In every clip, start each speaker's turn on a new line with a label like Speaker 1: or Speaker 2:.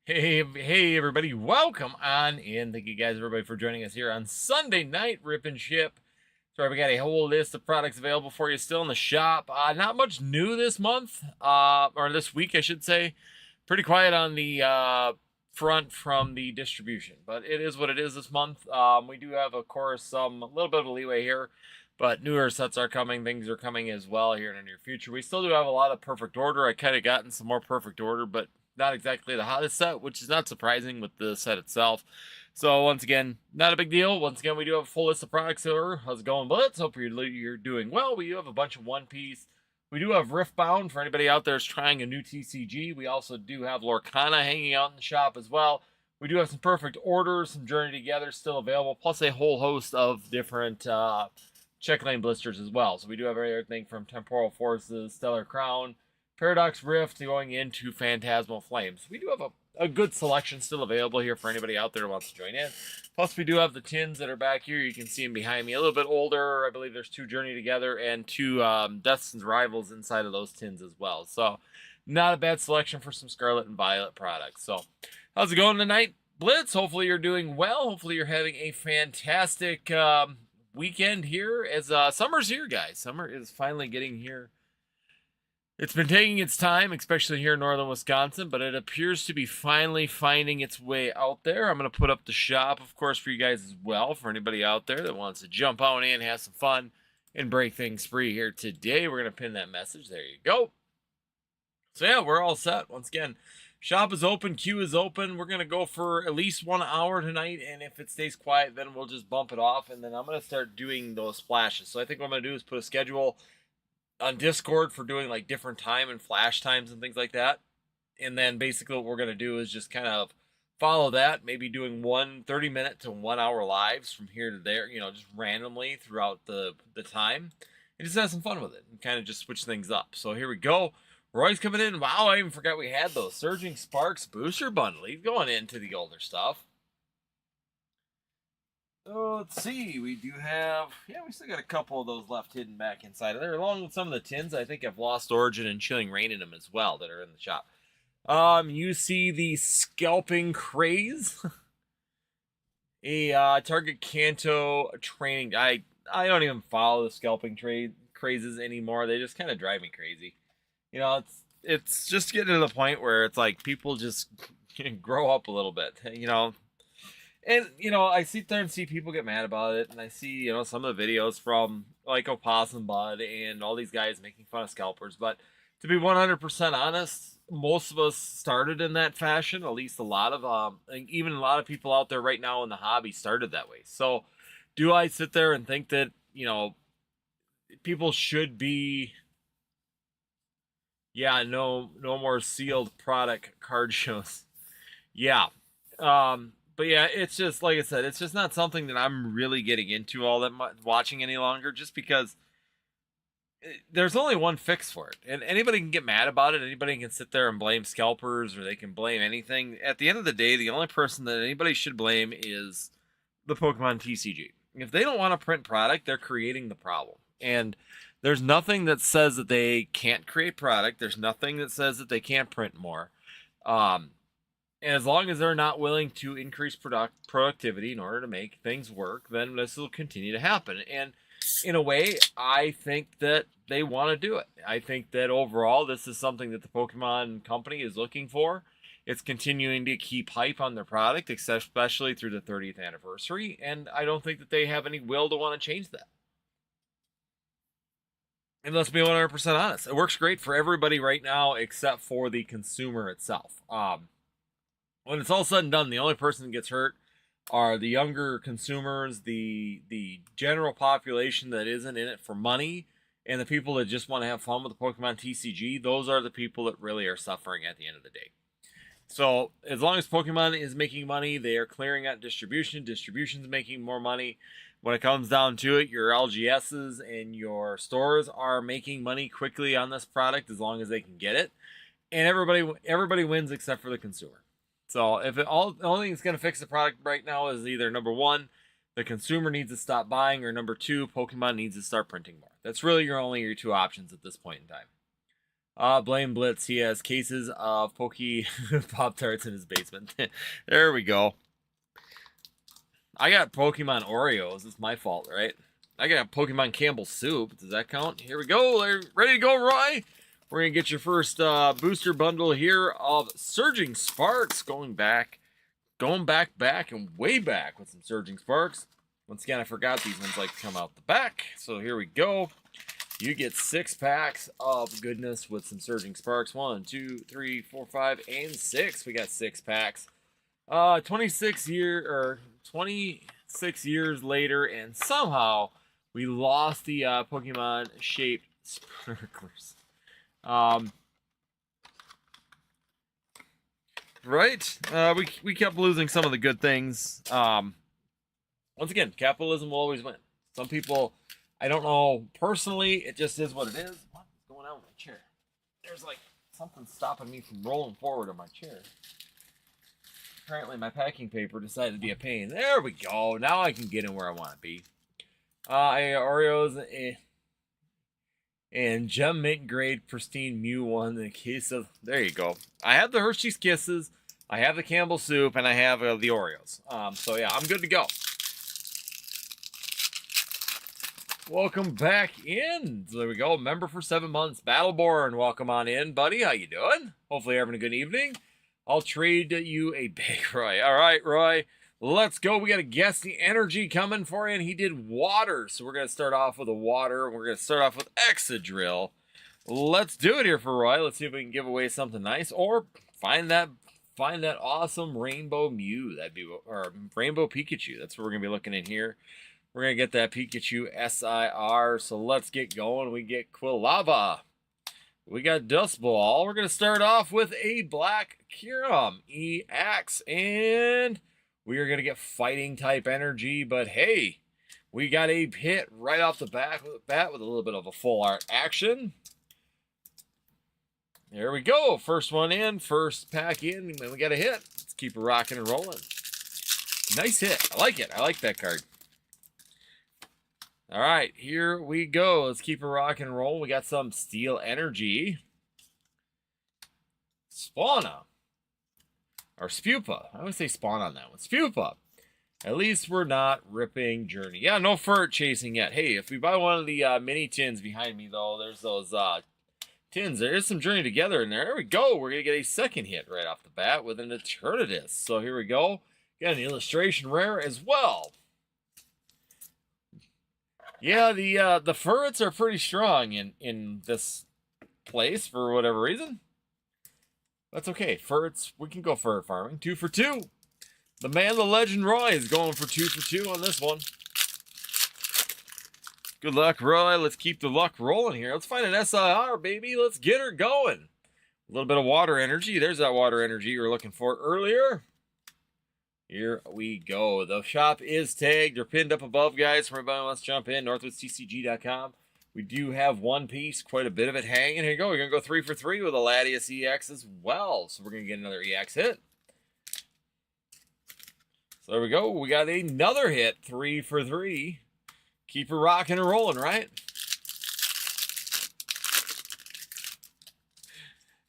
Speaker 1: Hey, everybody. Welcome on in. Thank you guys, everybody, for joining us here on Sunday night Rip and Ship. Sorry, we got a whole list of products available for you still in the shop. Not much new this month, or this week, I should say. Pretty quiet on the front from the distribution, but it is what it is this month. We do have, of course, a little bit of a leeway here, but newer sets are coming. Things are coming as well here in the near future. We still do have a lot of Perfect Order. I kind of gotten some more Perfect Order, but not exactly the hottest set, which is not surprising with the set itself. So once again, not a big deal. Once again, we do have a full list of products here. How's it going, Blitz? Hope you're doing well. We do have a bunch of One Piece. We do have Riftbound for anybody out there who's trying a new TCG. We also do have Lorcana hanging out in the shop as well. We do have some Perfect Orders, some Journey Together still available, plus a whole host of different check lane blisters as well. So we do have everything from Temporal Forces, Stellar Crown, Paradox Rift going into Phantasmal Flames. We do have a good selection still available here for anybody out there who wants to join in. Plus, we do have the tins that are back here. You can see them behind me. A little bit older. I believe there's 2 Journey Together and 2 Death's Rivals inside of those tins as well. So, not a bad selection for some Scarlet and Violet products. So, how's it going tonight, Blitz? Hopefully you're doing well. Hopefully you're having a fantastic weekend here as summer's here, guys. Summer is finally getting here. It's been taking its time, especially here in northern Wisconsin, but it appears to be finally finding its way out there. I'm going to put up the shop, of course, for you guys as well, for anybody out there that wants to jump on in, have some fun, and break things free here today. We're going to pin that message. There you go. So, yeah, we're all set. Once again, shop is open, queue is open. We're going to go for at least 1 hour tonight, and if it stays quiet, then we'll just bump it off, and then I'm going to start doing those flashes. So I think what I'm going to do is put a schedule on Discord for doing like different time and flash times and things like that. And then basically what we're going to do is just kind of follow that, maybe doing 30-minute to 1 hour lives from here to there, just randomly throughout the time. And just have some fun with it and kind of just switch things up. So here we go. Roy's coming in. Wow, I even forgot we had those Surging Sparks booster bundle. He's going into the older stuff. So let's see. We do have, we still got a couple of those left hidden back inside of there, along with some of the tins. I think have Lost Origin and Chilling Rain in them as well that are in the shop. You see the Scalping Craze, a Target Kanto training. I don't even follow the Scalping crazes anymore. They just kind of drive me crazy. It's just getting to the point where it's like people just grow up a little bit. And, I sit there and see people get mad about it, and I see, some of the videos from, like, Opossum Bud and all these guys making fun of scalpers, but to be 100% honest, most of us started in that fashion, at least a lot of, even a lot of people out there right now in the hobby started that way. So, do I sit there and think that, people should be, no more sealed product card shows. Yeah. But yeah, it's just, like I said, it's just not something that I'm really getting into all that much, watching any longer, just because there's only one fix for it. And anybody can get mad about it. Anybody can sit there and blame scalpers, or they can blame anything. At the end of the day, the only person that anybody should blame is the Pokemon TCG. If they don't want to print product, they're creating the problem. And there's nothing that says that they can't create product. There's nothing that says that they can't print more. And as long as they're not willing to increase productivity in order to make things work, then this will continue to happen. And in a way, I think that they want to do it. I think that overall, this is something that the Pokemon company is looking for. It's continuing to keep hype on their product, especially through the 30th anniversary. And I don't think that they have any will to want to change that. And let's be 100% honest. It works great for everybody right now, except for the consumer itself. When it's all said and done, the only person that gets hurt are the younger consumers, the general population that isn't in it for money, and the people that just want to have fun with the Pokemon TCG. Those are the people that really are suffering at the end of the day. So as long as Pokemon is making money, they are clearing out distribution. Distribution's making more money. When it comes down to it, your LGSs and your stores are making money quickly on this product as long as they can get it. And everybody wins except for the consumer. So if the only thing that's going to fix the product right now is either number one, the consumer needs to stop buying, or number two, Pokemon needs to start printing more. That's really your 2 options at this point in time. Blame Blitz. He has cases of Pokey Pop-Tarts in his basement. There we go. I got Pokemon Oreos. It's my fault, right? I got Pokemon Campbell Soup. Does that count? Here we go. Ready to go, Roy? We're going to get your first booster bundle here of Surging Sparks. Going back, and way back with some Surging Sparks. Once again, I forgot these ones like to come out the back. So here we go. You get 6 packs of goodness with some Surging Sparks. 1, 2, 3, 4, 5, and 6. We got 6 packs. 26 years later, and somehow we lost the Pokemon shaped sparklers. Right? We kept losing some of the good things. Once again, capitalism will always win. Some people, I don't know, personally, it just is what it is. What is going on with my chair? There's like something stopping me from rolling forward on my chair. Apparently my packing paper decided to be a pain. There we go. Now I can get in where I want to be. I got Oreos and Gem Mint Grade Pristine Mew 1 in a case of... There you go. I have the Hershey's Kisses, I have the Campbell Soup, and I have the Oreos. So yeah, I'm good to go. Welcome back in. So there we go. Member for 7 months. Battleborn, welcome on in, buddy. How you doing? Hopefully you're having a good evening. I'll trade you a big Roy. All right, Roy. Let's go. We got to guess the energy coming for you, and he did water. So we're going to start off with a water. We're going to start off with Excadrill. Let's do it here for Roy. Let's see if we can give away something nice, or find that awesome Rainbow Mew. That'd be, or Rainbow Pikachu. That's what we're going to be looking in here. We're going to get that Pikachu SIR. So let's get going. We get Quilava. We got Dust Ball. We're going to start off with a Black Kyurem EX, and we are going to get Fighting type energy, but hey, we got a hit right off the bat with a little bit of a full art action. There we go. First one in, first pack in, and we got a hit. Let's keep it rocking and rolling. Nice hit. I like it. I like that card. All right, here we go. Let's keep it rocking and rolling. We got some Steel Energy. Spawna. Or Spupa. I always say Spawn on that one. Spupa. At least we're not ripping Journey. Yeah, no Furt chasing yet. Hey, if we buy one of the mini tins behind me, though, there's those tins. There is some Journey Together in there. There we go. We're going to get a second hit right off the bat with an Eternatus. So here we go. Got an illustration rare as well. Yeah, the Furrets are pretty strong in this place for whatever reason. That's okay. Furrets, we can go Furret farming. 2 for 2. The man, the legend, Roy is going for 2 for 2 on this one. Good luck, Roy. Let's keep the luck rolling here. Let's find an SIR, baby. Let's get her going. A little bit of water energy. There's that water energy you were looking for earlier. Here we go. The shop is tagged or pinned up above, guys. For everybody who wants to jump in, northwoodstcg.com. We do have one piece, quite a bit of it hanging. Here you go. We're going to go 3 for 3 with a Latias EX as well. So we're going to get another EX hit. So there we go. We got another hit, 3 for 3. Keep it rocking and rolling, right?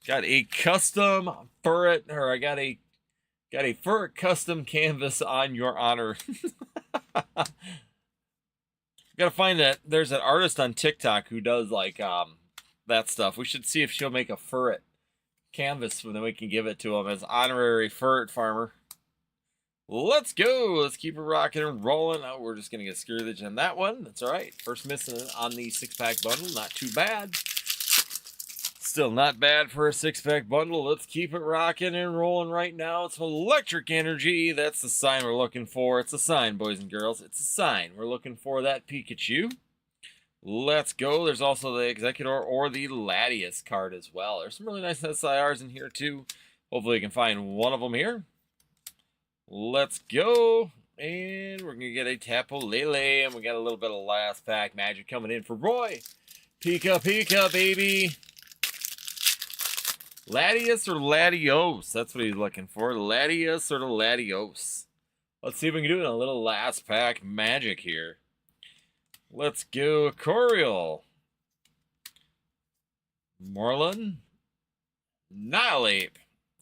Speaker 1: Got a custom Furret, or I got a Furret custom canvas on your honor. Gotta find that. There's an artist on TikTok who does like that stuff. We should see if she'll make a Furret canvas, and then we can give it to him as honorary Furret farmer. Let's go. Let's keep it rocking and rolling. Oh, we're just gonna get Skirlish on that one. That's all right. First missing on the 6-pack bundle. Not too bad. Still not bad for a 6-pack bundle. Let's keep it rocking and rolling right now. It's Electric Energy. That's the sign we're looking for. It's a sign, boys and girls. It's a sign. We're looking for that Pikachu. Let's go. There's also the Executor or the Latias card as well. There's some really nice SIRs in here too. Hopefully we can find one of them here. Let's go. And we're going to get a Tapu Lele. And we got a little bit of last pack magic coming in for Roy. Pika, Pika, baby. Latias or Latios? That's what he's looking for. Latias or the Latios? Let's see if we can do it in a little last pack magic here. Let's go Coriel. Morlun, Nihilape,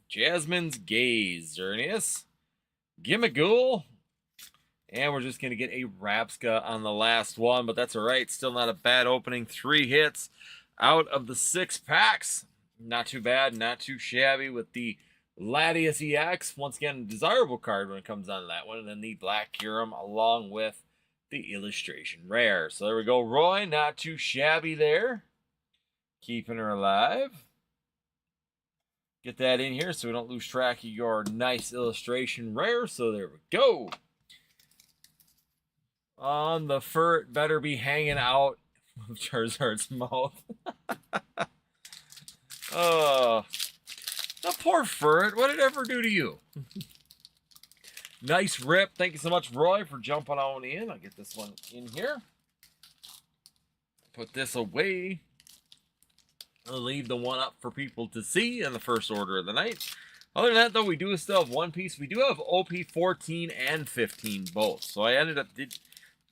Speaker 1: Jasmine's Gaze, Xerneas, Gimmighoul, and we're just going to get a Rapska on the last one, but that's all right. Still not a bad opening. 3 hits out of the 6 packs. Not too bad, not too shabby with the Latias EX. Once again, a desirable card when it comes on to that one. And then the Black Kyurem along with the illustration rare. So there we go, Roy. Not too shabby there. Keeping her alive. Get that in here so we don't lose track of your nice illustration rare. So there we go. On the fur, better be hanging out of Charizard's mouth. Oh, the poor Furret. What did it ever do to you? Nice rip. Thank you so much, Roy, for jumping on in. I'll get this one in here. Put this away. I'll leave the one up for people to see in the first order of the night. Other than that, though, we do still have one piece. We do have OP 14 and 15 both. So I ended up...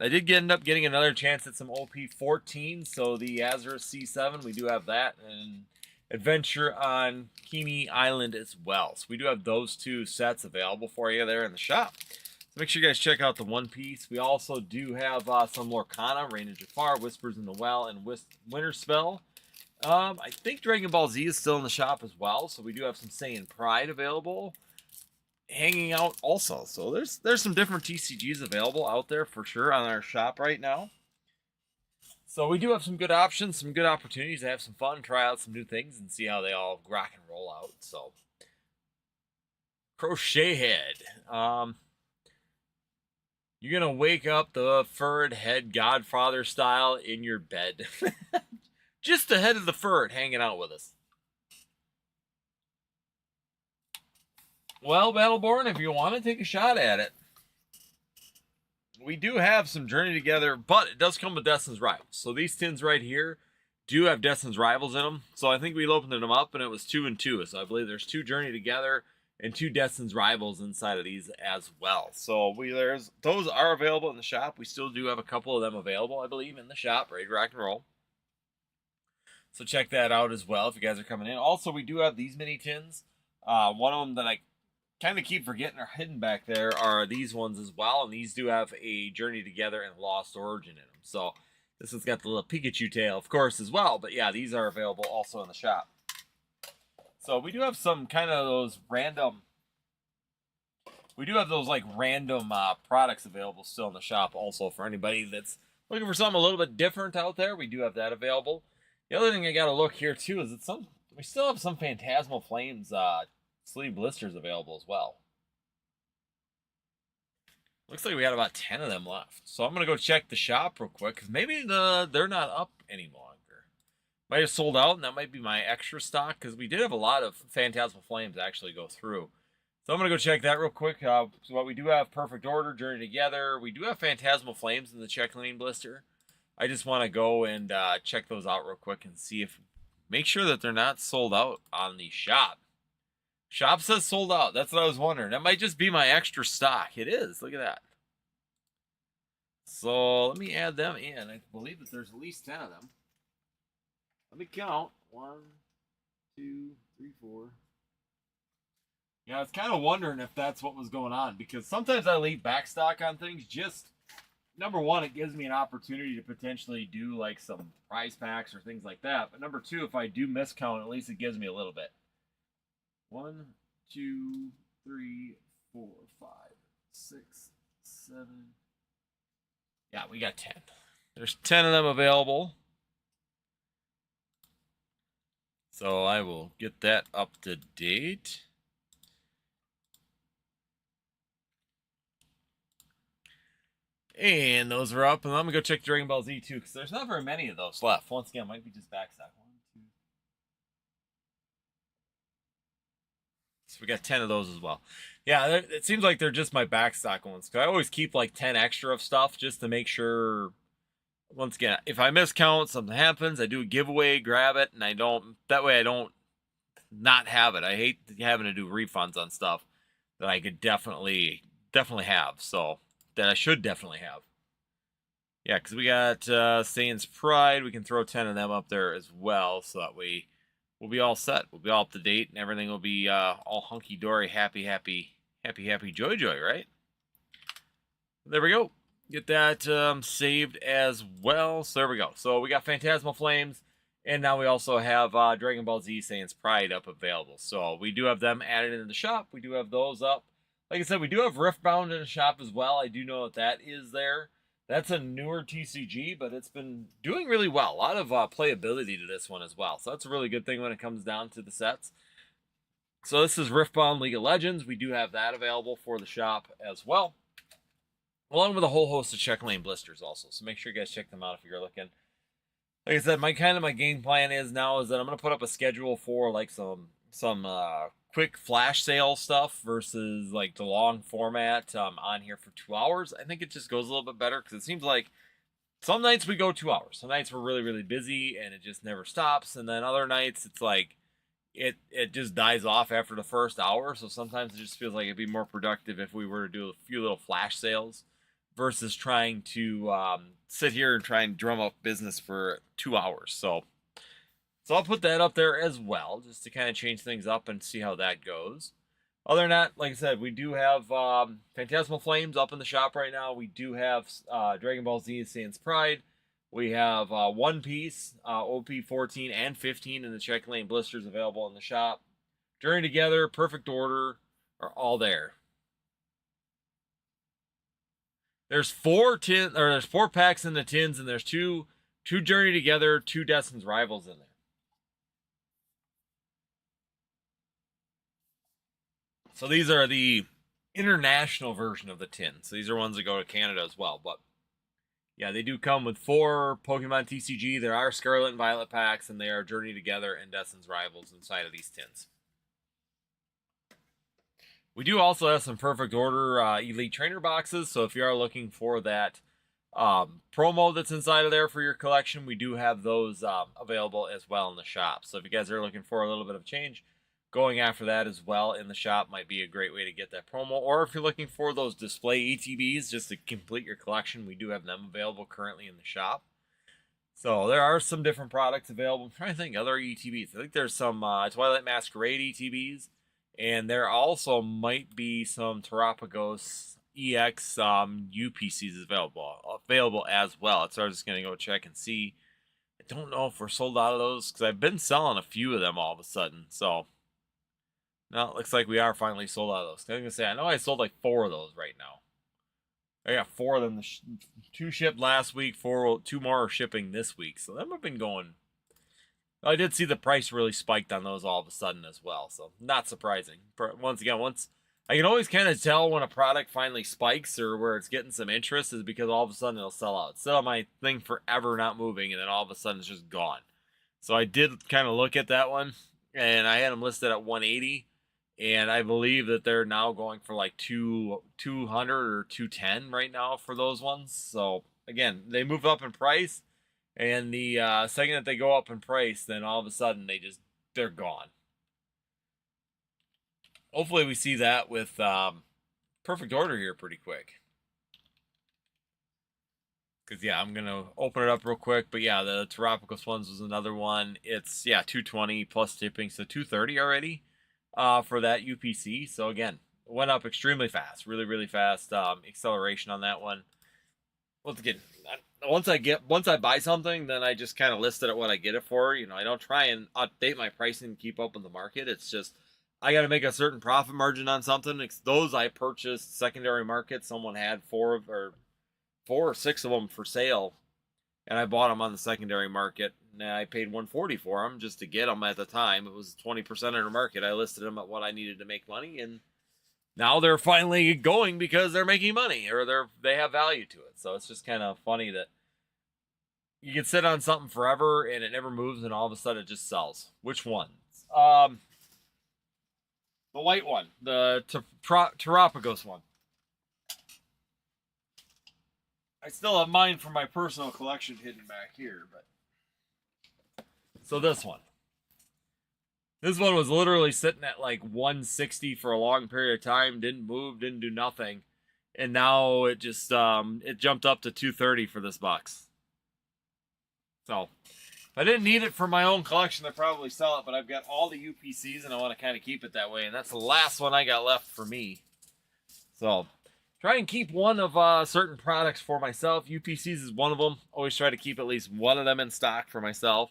Speaker 1: I did end up getting another chance at some OP 14. So the Azurus C7, we do have that. And Adventure on Kimi Island as well. So we do have those 2 sets available for you there in the shop. So make sure you guys check out the One Piece. We also do have some Lorcana, Rain of Jafar, Whispers in the Well, and Winter Spell. I think Dragon Ball Z is still in the shop as well. So we do have some Saiyan Pride available. Hanging out also. So there's some different TCGs available out there for sure on our shop right now. So we do have some good options, some good opportunities to have some fun, try out some new things, and see how they all rock and roll out. So, Crochet Head. You're going to wake up the furred head Godfather style in your bed. Just the head of the furred hanging out with us. Well, Battleborn, if you want to take a shot at it, we do have some Journey Together, but it does come with Destin's Rivals. So these tins right here do have Destin's Rivals in them. So I think we opened them up and it was 2 and 2. So I believe there's 2 Journey Together and 2 Destin's Rivals inside of these as well. So those are available in the shop. We still do have a couple of them available, I believe, in the shop, ready to rock and roll. So check that out as well if you guys are coming in. Also, we do have these mini tins. One of them that I kind of keep forgetting are hidden back there are these ones as well, and these do have a Journey Together and Lost Origin in them. So this one's got the little Pikachu tail, of course, as well. But yeah, these are available also in the shop. So we do have some kind of those random... We do have those like random products available still in the shop also for anybody that's looking for something a little bit different out there. We do have that available. The other thing I got to look here too is that we still have some Phantasmal Flames sleeve blisters available as well. Looks like we got about 10 of them left. So I'm going to go check the shop real quick, because maybe they're not up any longer. Might have sold out, and that might be my extra stock, because we did have a lot of Phantasmal Flames actually go through. So I'm going to go check that real quick. So what we do have Perfect Order, Journey Together. We do have Phantasmal Flames in the check lane blister. I just want to go and check those out real quick and see if... Make sure that they're not sold out on the shop. Shop says sold out. That's what I was wondering. That might just be my extra stock. It is. Look at that. So let me add them in. I believe that there's at least 10 of them. Let me count. 1, 2, 3, 4. Yeah, I was kind of wondering if that's what was going on, because sometimes I leave back stock on things. Just, number one, it gives me an opportunity to potentially do like some prize packs or things like that. But number two, if I do miscount, at least it gives me a little bit. 1, 2, 3, 4, 5, 6, 7. Yeah, we got 10. There's 10 of them available. So I will get that up to date. And those are up. And I'm going to go check Dragon Ball Z too, because there's not very many of those left. Once again, might be just backstock. 1, 2. So we got 10 of those as well. Yeah, it seems like they're just my backstock ones. Because I always keep like 10 extra of stuff just to make sure. Once again, if I miscount, something happens, I do a giveaway, grab it, and I don't. That way I don't not have it. I hate having to do refunds on stuff that I could definitely have. So that I should definitely have. Yeah, because we got Saiyan's Pride. We can throw 10 of them up there as well, so that we we'll be all set. We'll be all up to date, and everything will be all hunky dory, happy, joy, right? There we go. Get that saved as well. So there we go. So we got Phantasmal Flames, and now we also have Dragon Ball Z Saiyans Pride up available. So we do have them added into the shop. We do have those up. Like I said, we do have Riftbound in the shop as well. I do know that is there. That's a newer TCG, but it's been doing really well. A lot of playability to this one as well. So that's a really good thing when it comes down to the sets. So this is Riftbound League of Legends. We do have that available for the shop as well, along with a whole host of check lane blisters also. So make sure you guys check them out if you're looking. Like I said, my game plan is now is that I'm going to put up a schedule for like some quick flash sale stuff versus like the long format on here for 2 hours. I think it just goes a little bit better because it seems like some nights we go 2 hours. Some nights we're really, really busy and it just never stops. And then other nights it's like it just dies off after the first hour. So sometimes it just feels like it'd be more productive if we were to do a few little flash sales versus trying to sit here and try and drum up business for 2 hours. So I'll put that up there as well, just to kind of change things up and see how that goes. Other than that, like I said, we do have Phantasmal Flames up in the shop right now. We do have Dragon Ball Z Saiyans Pride. We have One Piece, OP 14 and 15 in the check lane blisters available in the shop. Journey Together, Perfect Order are all there. There's 4 packs in the tins, and there's two Journey Together, 2 Destin's Rivals in there. So these are the international version of the tin. So these are ones that go to Canada as well. But yeah, they do come with 4 Pokemon TCG. There are Scarlet and Violet packs, and they are Journey Together and Destin's Rivals inside of these tins. We do also have some Perfect Order Elite Trainer boxes. So if you are looking for that promo that's inside of there for your collection, we do have those available as well in the shop. So if you guys are looking for a little bit of change, going after that as well in the shop might be a great way to get that promo. Or if you're looking for those display ETBs just to complete your collection, we do have them available currently in the shop. So there are some different products available. I'm trying to think other ETBs. I think there's some Twilight Masquerade ETBs, and there also might be some Terapagos EX UPCs available as well. So I'm just going to go check and see. I don't know if we're sold out of those because I've been selling a few of them all of a sudden. So no, it looks like we are finally sold out of those. I was going to say, I know I sold like 4 of those right now. I got 4 of them. 2 shipped last week, 2 more are shipping this week. So them have been going. I did see the price really spiked on those all of a sudden as well. So not surprising. Once again, I can always kind of tell when a product finally spikes or where it's getting some interest is because all of a sudden it'll sell out. It's still on my thing forever not moving, and then all of a sudden it's just gone. So I did kind of look at that one, and I had them listed at 180. And I believe that they're now going for like 200 or 210 right now for those ones. So again, they move up in price, and the second that they go up in price, then all of a sudden they're gone. Hopefully we see that with Perfect Order here pretty quick. Because yeah, I'm gonna open it up real quick. But yeah, the Terapagos ones was another one. It's 220 plus tipping, so 230 already. For that UPC. So again, went up extremely fast, really, really fast acceleration on that one. Once again, once I buy something, then I just kind of list it at what I get it for. You know, I don't try and update my pricing to keep up with the market. It's just I got to make a certain profit margin on something. Those I purchased secondary market. Someone had 4 or 6 of them for sale, and I bought them on the secondary market. And I paid $140 for them just to get them at the time. It was 20% of the market. I listed them at what I needed to make money, and now they're finally going because they're making money or they have value to it. So it's just kind of funny that you can sit on something forever and it never moves, and all of a sudden it just sells. Which ones? The white one, the Terapagos one. I still have mine for my personal collection hidden back here, but so this one was literally sitting at like 160 for a long period of time, didn't move, didn't do nothing, and now it just it jumped up to 230 for this box. So If I didn't need it for my own collection, I'd probably sell it, but I've got all the UPCs, and I want to kind of keep it that way, and that's the last one I got left for me. So, try and keep one of certain products for myself. UPCs is one of them. Always try to keep at least one of them in stock for myself.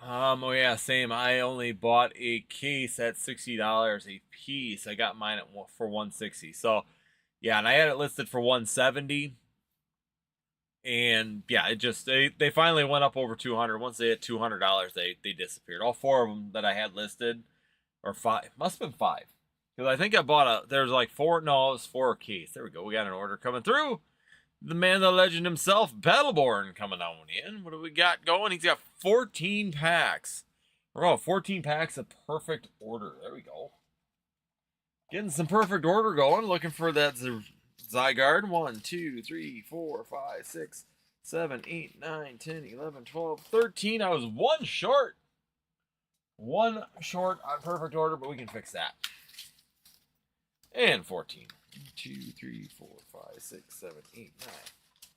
Speaker 1: Oh yeah, same. I only bought a case at $60 a piece. I got mine for $160. So, yeah, and I had it listed for $170. And yeah, it just they finally went up over $200. Once they hit $200, they disappeared. All four of them that I had listed, or five, must have been five, because I think I bought there's like four. No, it was four a case. There we go. We got an order coming through. The man, the legend himself, Battleborn, coming on in. What do we got going? He's got 14 packs. We're going 14 packs of perfect order. There we go. Getting some perfect order going. Looking for that Zygarde. 1, 2, 3, 4, 5, 6, 7, 8, 9, 10, 11, 12, 13. I was one short. One short on perfect order, but we can fix that. And 14. 2, 3, 4, 5, 6, 7, 8, 9.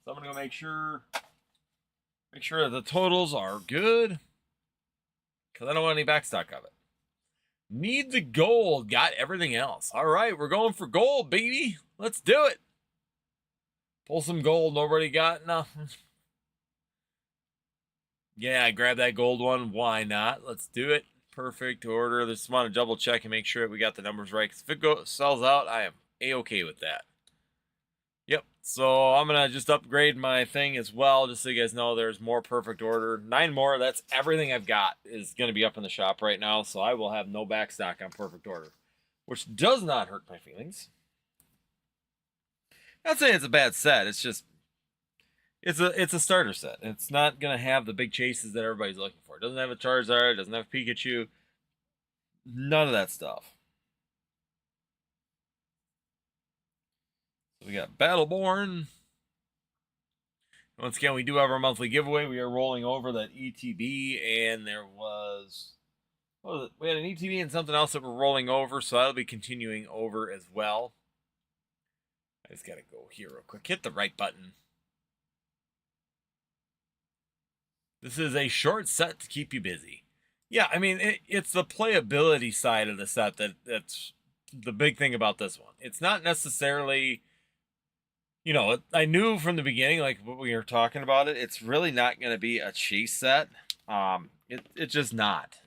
Speaker 1: So I'm gonna go make sure that the totals are good, because I don't want any backstock of it. Need the gold, got everything else. All right, we're going for gold, baby. Let's do it. Pull some gold. Nobody got nothing. Yeah, I grabbed that gold one. Why not? Let's do it. Perfect order. Just want to double check and make sure that we got the numbers right. Because if it sells out, I am A-okay with that. Yep. So I'm going to just upgrade my thing as well. Just so you guys know, there's more perfect order. 9 more. That's everything I've got is going to be up in the shop right now. So I will have no backstock on perfect order, which does not hurt my feelings. Not saying it's a bad set. It's just it's a starter set. It's not gonna have the big chases that everybody's looking for. It doesn't have a Charizard. It doesn't have Pikachu. None of that stuff. So we got Battleborn. Once again, we do have our monthly giveaway. We are rolling over that ETB, and there was we had an ETB and something else that we're rolling over, so that'll be continuing over as well. I just gotta go here real quick. Hit the right button. This is a short set to keep you busy. Yeah, I mean, it's the playability side of the set that's the big thing about this one. It's not necessarily, you know, I knew from the beginning, like what we were talking about it's really not going to be a chase set. It's just not.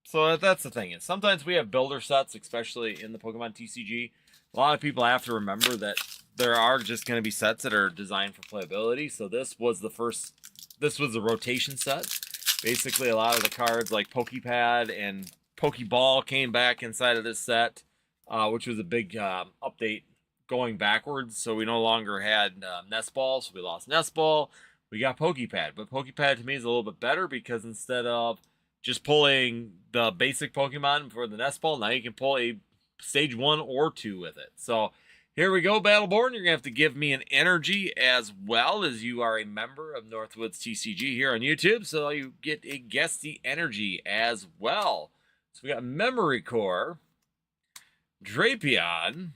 Speaker 1: So that's the thing. Is sometimes we have builder sets, especially in the Pokemon TCG. A lot of people have to remember that there are just going to be sets that are designed for playability. So this was the rotation set. Basically, a lot of the cards like Pokepad and Pokeball came back inside of this set, which was a big update going backwards. So we no longer had Nest Ball, so we lost Nest Ball. We got Pokepad, but Pokepad to me is a little bit better because instead of just pulling the basic Pokemon for the Nest Ball, now you can pull a stage 1 or 2 with it. So here we go, Battleborn. You're going to have to give me an energy as well, as you are a member of Northwoods TCG here on YouTube. So you get a guess the energy as well. So we got Memory Core, Drapion,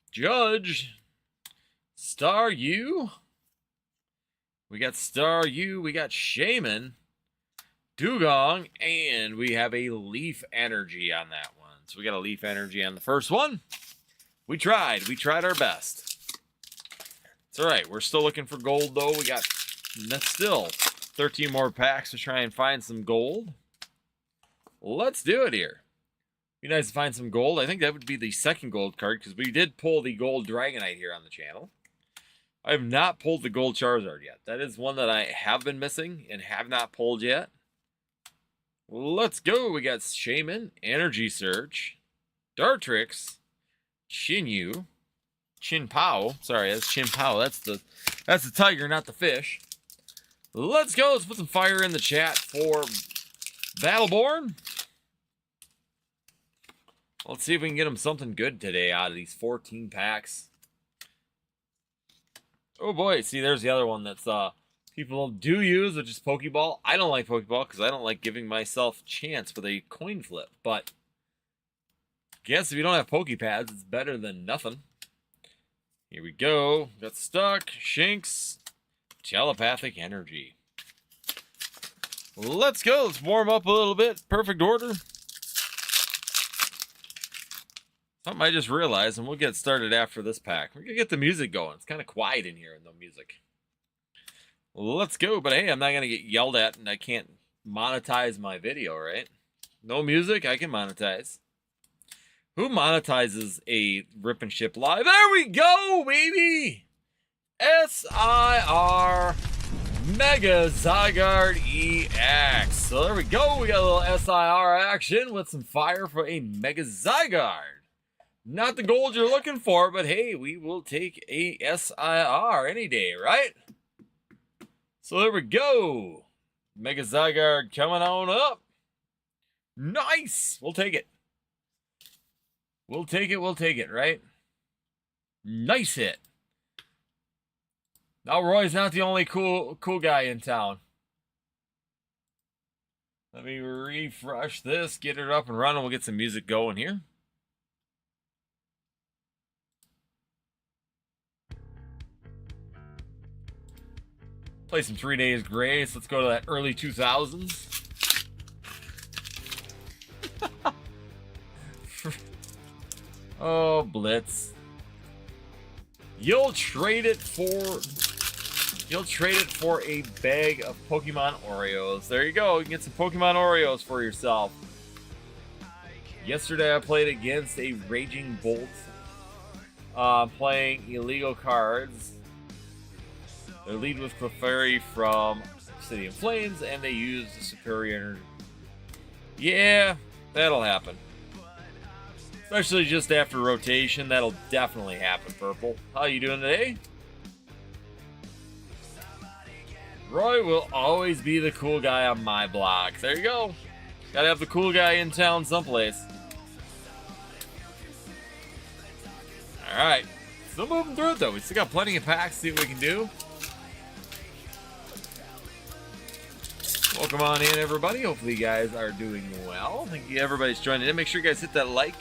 Speaker 1: Judge, Staryu. We got Staryu. We got Shaman, Dugong, and we have a Leaf Energy on that one. So we got a Leaf Energy on the first one. We tried our best. It's all right. We're still looking for gold, though. We got still 13 more packs to try and find some gold. Let's do it here. Be nice to find some gold. I think that would be the second gold card because we did pull the gold Dragonite here on the channel. I have not pulled the gold Charizard yet. That is one that I have been missing and have not pulled yet. Let's go. We got Shaman, Energy Search, Dartrix, Chinyu, Chinpao. Sorry, that's Chinpao. That's the tiger, not the fish. Let's go. Let's put some fire in the chat for Battleborn. Let's see if we can get him something good today out of these 14 packs. Oh boy, see, there's the other one that's people do use, which is Pokeball. I don't like Pokeball because I don't like giving myself chance with a coin flip. But I guess if you don't have Pokepads, it's better than nothing. Here we go. Got stuck. Shinx. Telepathic energy. Let's go. Let's warm up a little bit. Perfect order. Something I just realized, and we'll get started after this pack. We're going to get the music going. It's kind of quiet in here with no music. Let's go. But hey, I'm not going to get yelled at, and I can't monetize my video, right? No music, I can monetize. Who monetizes a Rip and Ship live? There we go, baby! SIR Mega Zygarde EX. So there we go. We got a little SIR action with some fire for a Mega Zygarde. Not the gold you're looking for, but hey, we will take a SIR any day, right? So there we go. Mega Zygarde coming on up. Nice. We'll take it. We'll take it, right? Nice hit. Now Roy's not the only cool guy in town. Let me refresh this, get it up and running. We'll get some music going here. Play some 3 Days Grace. Let's go to that early 2000s. Oh, Blitz. You'll trade it for a bag of Pokemon Oreos. There you go. You can get some Pokemon Oreos for yourself. Yesterday I played against a Raging Bolt, playing illegal cards. Their lead was Clefairy from City of Flames, and they used the superior energy. Yeah, that'll happen. Especially just after rotation, that'll definitely happen, Purple. How you doing today? Roy will always be the cool guy on my block. There you go. Gotta have the cool guy in town someplace. Alright. Still moving through it, though. We still got plenty of packs to see what we can do. Welcome on in, everybody. Hopefully you guys are doing well. Thank you, everybody's joining in. Make sure you guys hit that like,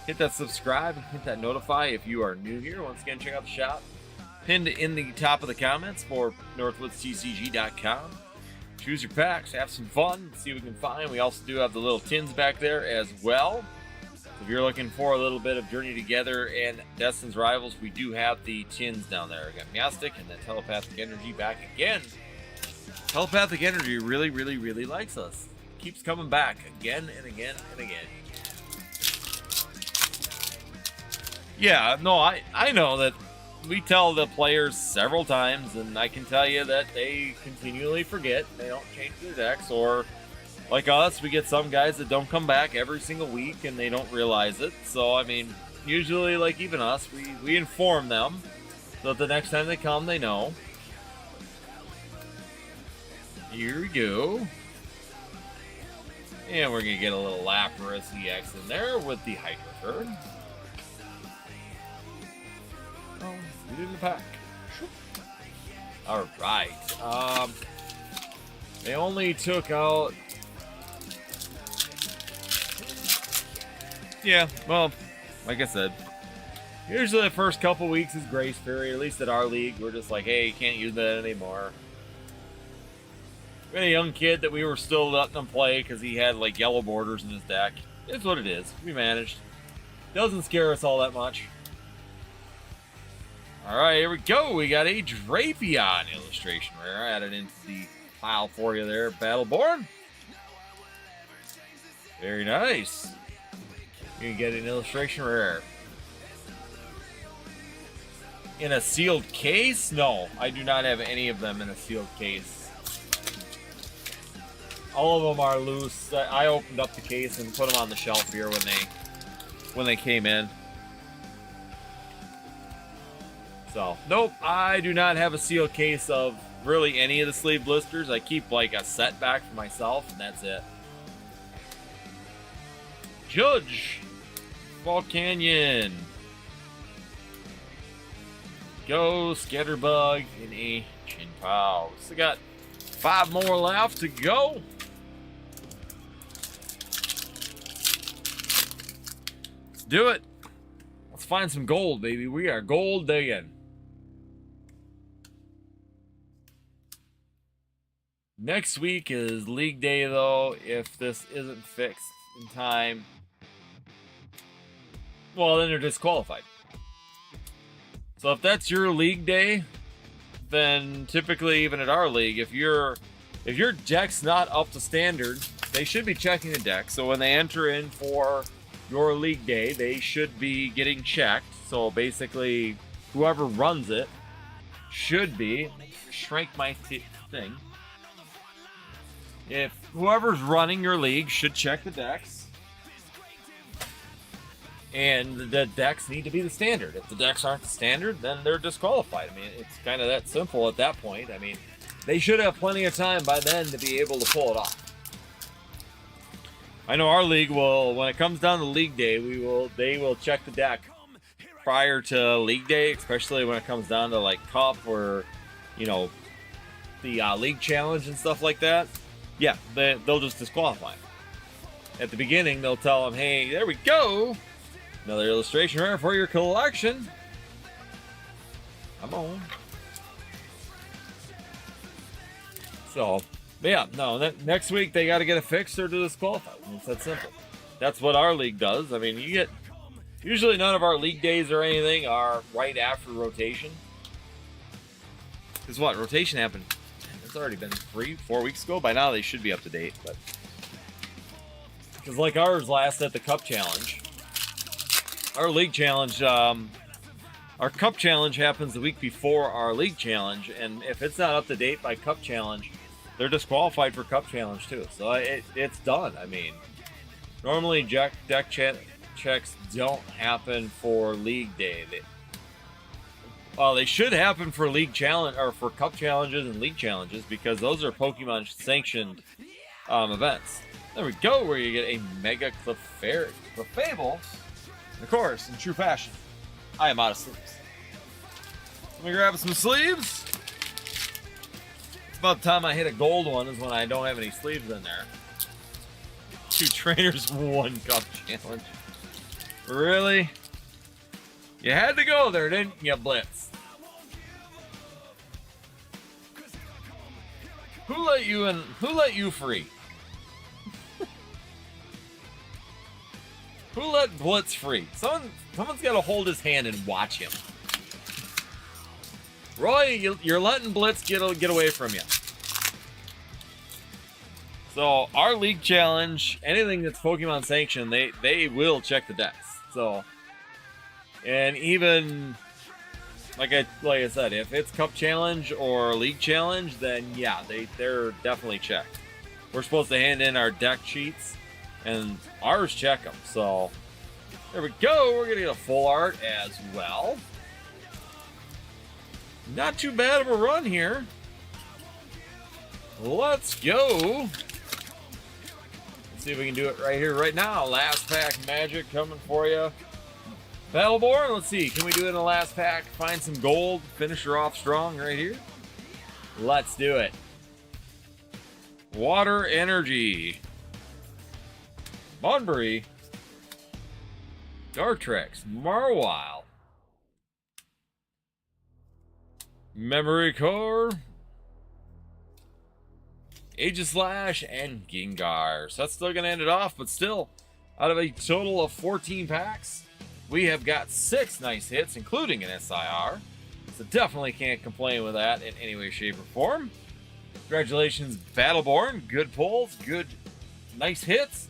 Speaker 1: hit that subscribe, and hit that notify if you are new here. Once again, check out the shop. Pinned in the top of the comments for northwoodstcg.com. Choose your packs, have some fun, see what we can find. We also do have the little tins back there as well. So if you're looking for a little bit of Journey Together and Destin's Rivals, we do have the tins down there. We got Miastic and then Telepathic Energy back again. Telepathic Energy really, really, really likes us. Keeps coming back again and again and again. Yeah, no, I know that we tell the players several times, and I can tell you that they continually forget. They don't change their decks, or like us, we get some guys that don't come back every single week, and they don't realize it. So, I mean, usually, like even us, we inform them so that the next time they come, they know. Here we go. And we're going to get a little Lapras EX in there with the Hydro Turd. Oh, get in the pack. Alright. They only took out... Yeah, well, like I said, usually the first couple weeks is grace period, at least at our league. We're just like, hey, you can't use that anymore. We had a young kid that we were still letting him play because he had like yellow borders in his deck. It's what it is. We managed. Doesn't scare us all that much. Alright, here we go. We got a Drapion illustration rare. Added into the pile for you there, Battleborn. Very nice. You can get an illustration rare. In a sealed case? No, I do not have any of them in a sealed case. All of them are loose. I opened up the case and put them on the shelf here when they came in. So, nope, I do not have a sealed case of really any of the sleeve blisters. I keep like a set back for myself, and that's it. Judge! Fall Canyon. Go, Scatterbug, and a Chinpow. So got 5 more left to go. Let's do it. Let's Let's find some gold, baby. We are gold digging. Next week is League Day, though. If this isn't fixed in time, well, then they're disqualified. So if that's your League Day, then typically, even at our league, if your deck's not up to standard, they should be checking the deck. So when they enter in for your League Day, they should be getting checked. So basically, whoever runs it should be, shrink my thing. If whoever's running your league should check the decks, and the decks need to be the standard. If the decks aren't the standard, then they're disqualified. I mean, it's kind of that simple at that point. I mean, they should have plenty of time by then to be able to pull it off. I know our league will, when it comes down to League Day, they will check the deck prior to League Day, especially when it comes down to like Cup or, you know, the League Challenge and stuff like that. Yeah, they'll just disqualify him. At the beginning, they'll tell him, hey, there we go. Another illustration rare for your collection. Come on. So, but yeah, no, next week they got to get it fixed or to disqualify. It's that simple. That's what our league does. I mean, usually none of our league days or anything are right after rotation. Because what? Rotation happened. It's already been 3-4 weeks ago. By now they should be up to date, but because like ours last at the Cup Challenge, our League Challenge, our Cup Challenge happens the week before our League Challenge, and if it's not up to date by Cup Challenge, they're disqualified for Cup Challenge too. So it's done. I mean, normally deck checks don't happen for League Day. They should happen for League Challenge or for Cup Challenges and League Challenges because those are Pokemon sanctioned events. There we go, where you get a Mega Clefable. Of course, in true fashion, I am out of sleeves. Let me grab some sleeves. It's about the time I hit a gold one is when I don't have any sleeves in there. 2 trainers, 1 Cup Challenge. Really? You had to go there, didn't you, Blitz? Who let you in? Who let you free? Who let Blitz free? Someone's got to hold his hand and watch him. Roy, you're letting Blitz get away from you. So our League Challenge, anything that's Pokemon sanctioned, they will check the decks. So, and even like I said, if it's Cup Challenge or League Challenge, then yeah, they're definitely checked. We're supposed to hand in our deck sheets, and ours check them. So there we go. We're gonna get a full art as well. Not too bad of a run here. Let's go. Let's see if we can do it right here, right now. Last pack magic coming for you. Battleborn, let's see. Can we do it in the last pack? Find some gold, finish her off strong right here. Let's do it. Water Energy. Bunbury. Dartrix. Marwile. Memory Core. Aegislash and Gengar. So that's still going to end it off, but still, out of a total of 14 packs, we have got 6 nice hits, including an SIR. So definitely can't complain with that in any way, shape, or form. Congratulations, Battleborn. Good pulls, good, nice hits.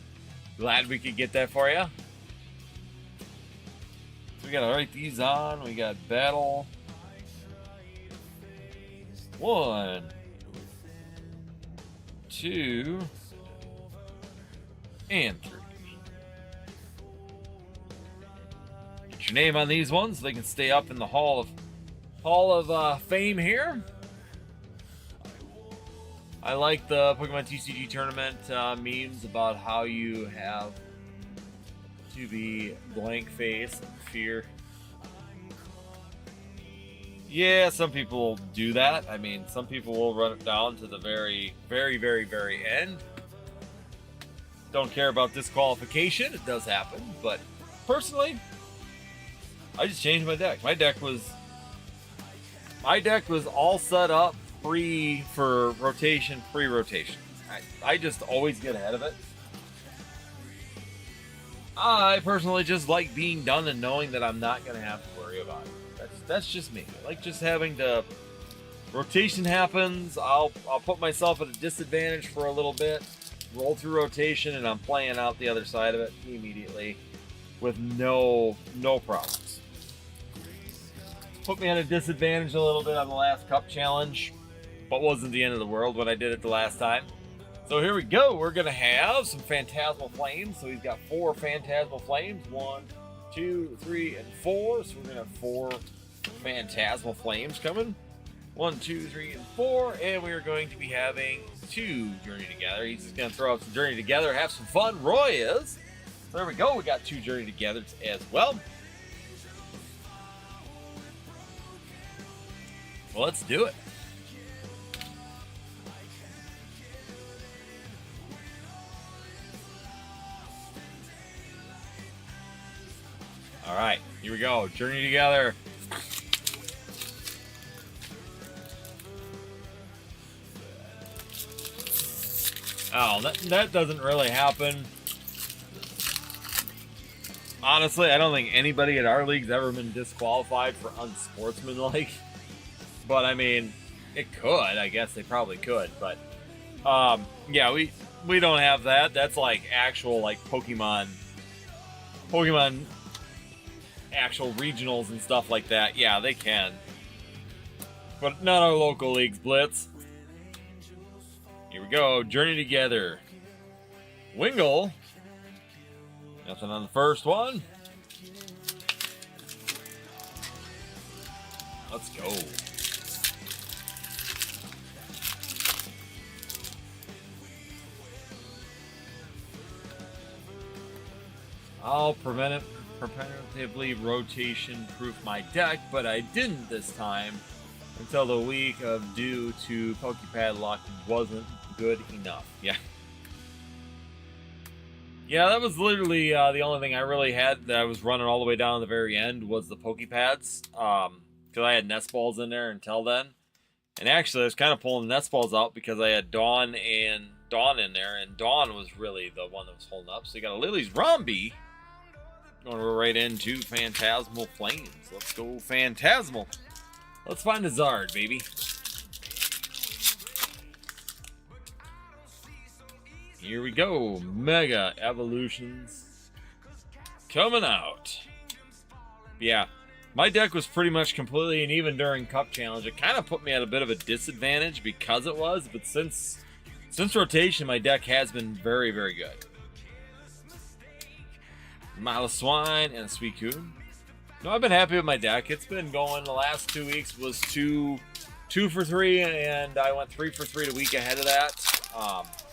Speaker 1: Glad we could get that for you. So we got to write these on. We got Battle 1, 2, and 3. Get your name on these ones so they can stay up in the Hall of Fame here. I like the Pokemon TCG tournament memes about how you have to be blank face and fear. Yeah, some people do that. I mean, some people will run it down to the very, very, very, very end. Don't care about disqualification. It does happen. But personally, I just changed my deck. My deck was all set up for rotation, pre-rotation. I just always get ahead of it. I personally just like being done and knowing that I'm not going to have to worry about it. That's just me. I like just having to... Rotation happens, I'll put myself at a disadvantage for a little bit, roll through rotation, and I'm playing out the other side of it immediately with no problems. Put me at a disadvantage a little bit on the last cup challenge, but wasn't the end of the world when I did it the last time. So here we go. We're going to have some Phantasmal Flames. So he's got 4 Phantasmal Flames. 1, 2, 3, and 4. So we're going to have 4 Phantasmal Flames coming. 1, 2, 3, and 4. And we are going to be having 2 Journey Together. He's just going to throw out some Journey Together, have some fun. Roy is. So there we go. We got 2 Journey Together as well. Well, let's do it. All right, here we go. Journey Together. Oh, that doesn't really happen. Honestly, I don't think anybody at our league's ever been disqualified for unsportsmanlike. But I mean, it could. I guess they probably could. But yeah, we don't have that. That's like actual like Pokemon actual regionals and stuff like that. Yeah, they can. But not our local leagues, Blitz. Here we go. Journey Together. Wingull. Nothing on the first one. Let's go. I'll preventatively rotation proof my deck, but I didn't this time until the week of due to Pokepad wasn't good enough. Yeah. Yeah, that was literally the only thing I really had that I was running all the way down to the very end was the Pokepads. Because I had nest balls in there until then. And actually, I was kind of pulling nest balls out because I had Dawn in there, and Dawn was really the one that was holding up. So you got a Lily's Rombi. Going right into Phantasmal Flames. Let's go Phantasmal. Let's find a Zard, baby. Here we go. Mega Evolutions coming out. Yeah, my deck was pretty much completely, and even during Cup Challenge, it kind of put me at a bit of a disadvantage because it was, but since rotation, my deck has been very, very good. Swine and Suicune. No, I've been happy with my deck. It's been going. The last 2 weeks was two for 3, and I went 3 for 3 the week ahead of that.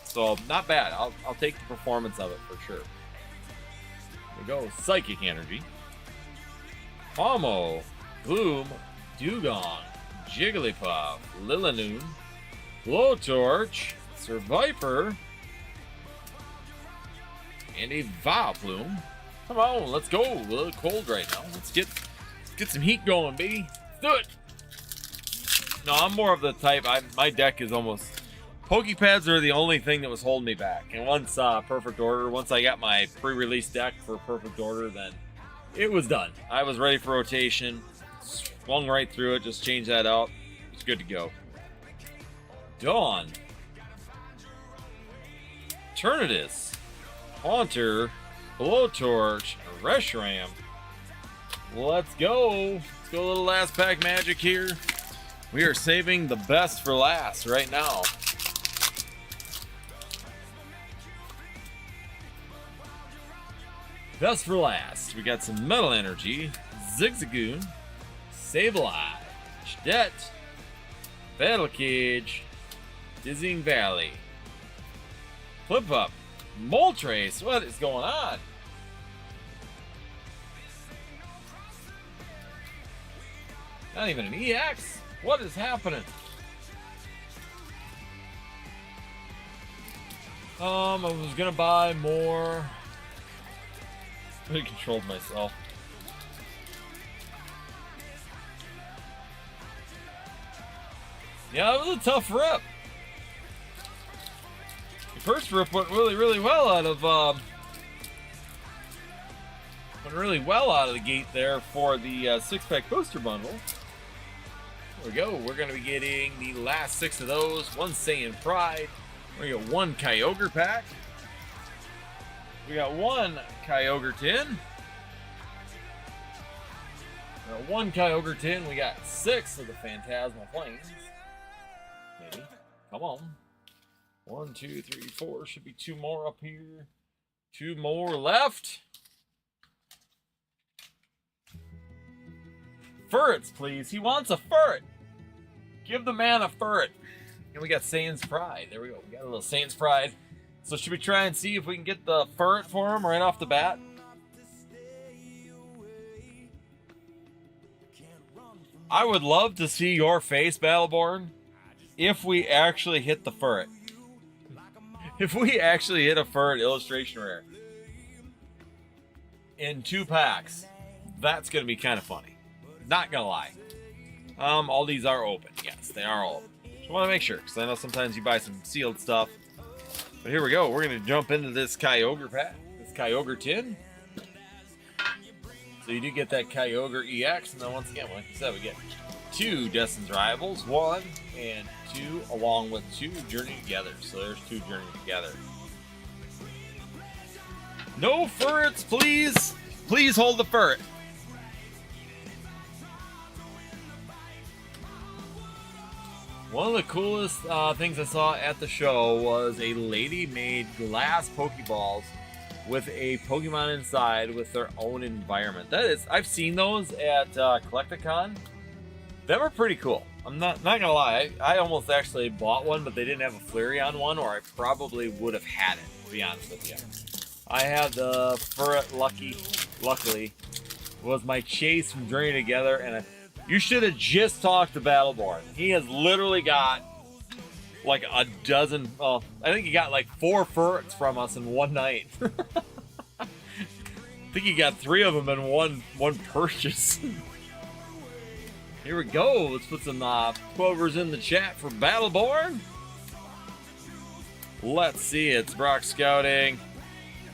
Speaker 1: So not bad. I'll take the performance of it for sure. Here we go. Psychic Energy. Homo, Gloom, Dugong, Jigglypuff, Lilinoon, Blowtorch, Survivor, and a Vileplume. Come on, let's go. A little cold right now. Let's get some heat going, baby. Let's do it. No, I'm more of the type. My deck is almost. Pokepads are the only thing that was holding me back. And once Perfect Order, once I got my pre-release deck for Perfect Order, then it was done. I was ready for rotation. Swung right through it. Just changed that out. It's good to go. Dawn. Eternatus. Haunter. Blowtorch, Reshiram. Let's go. Let's go a little last pack magic here. We are saving the best for last right now. Best for last. We got some Metal Energy, Zigzagoon, Sableye, Cadet, Battle Cage, Dizzying Valley, Flip Up, Moltres, what is going on? Not even an EX? What is happening? I was gonna buy more. I controlled myself. Yeah, it was a tough rip. The first rip went really well out of the gate there for the 6-pack booster bundle. There we go. We're going to be getting the last 6 of those. One Saiyan Pride. We got one Kyogre pack. We got one Kyogre tin. We got one Kyogre tin. We got 6 of the Phantasmal Plains. Maybe. Come on. 1, 2, 3, 4. Should be 2 more up here. 2 more left. Ferrets, please. He wants a ferret. Give the man a ferret. And we got Saiyan's Pride. There we go. We got a little Saiyan's Pride. So should we try and see if we can get the ferret for him right off the bat? I would love to see your face, Battleborn, if we actually hit the ferret. If we actually hit a ferret illustration rare in 2 packs, that's going to be kind of funny. Not going to lie. All these are open. Yes, they are all open. Just want to make sure, because I know sometimes you buy some sealed stuff. But here we go. We're going to jump into this Kyogre pack, this Kyogre tin. So you do get that Kyogre EX, and then once again, like I said, we get 2 Destin's Rivals, 1 and 2, along with 2 Journey Together. So there's 2 Journey Together. No ferrets, please. Please hold the ferret. One of the coolest things I saw at the show was a lady made glass Pokeballs with a Pokemon inside with their own environment. That is, I've seen those at Collecticon. They were pretty cool. I'm not gonna lie. I almost actually bought one, but they didn't have a Flareon one, or I probably would have had it, to be honest with you. I had the ferret luckily, was my chase from Journey Together, and you should have just talked to Battleborn. He has literally got like a dozen, well, I think he got like 4 ferrets from us in one night. I think he got 3 of them in one purchase. Here we go. Let's put some Quovers in the chat for Battleborn. Let's see. It's Brock Scouting,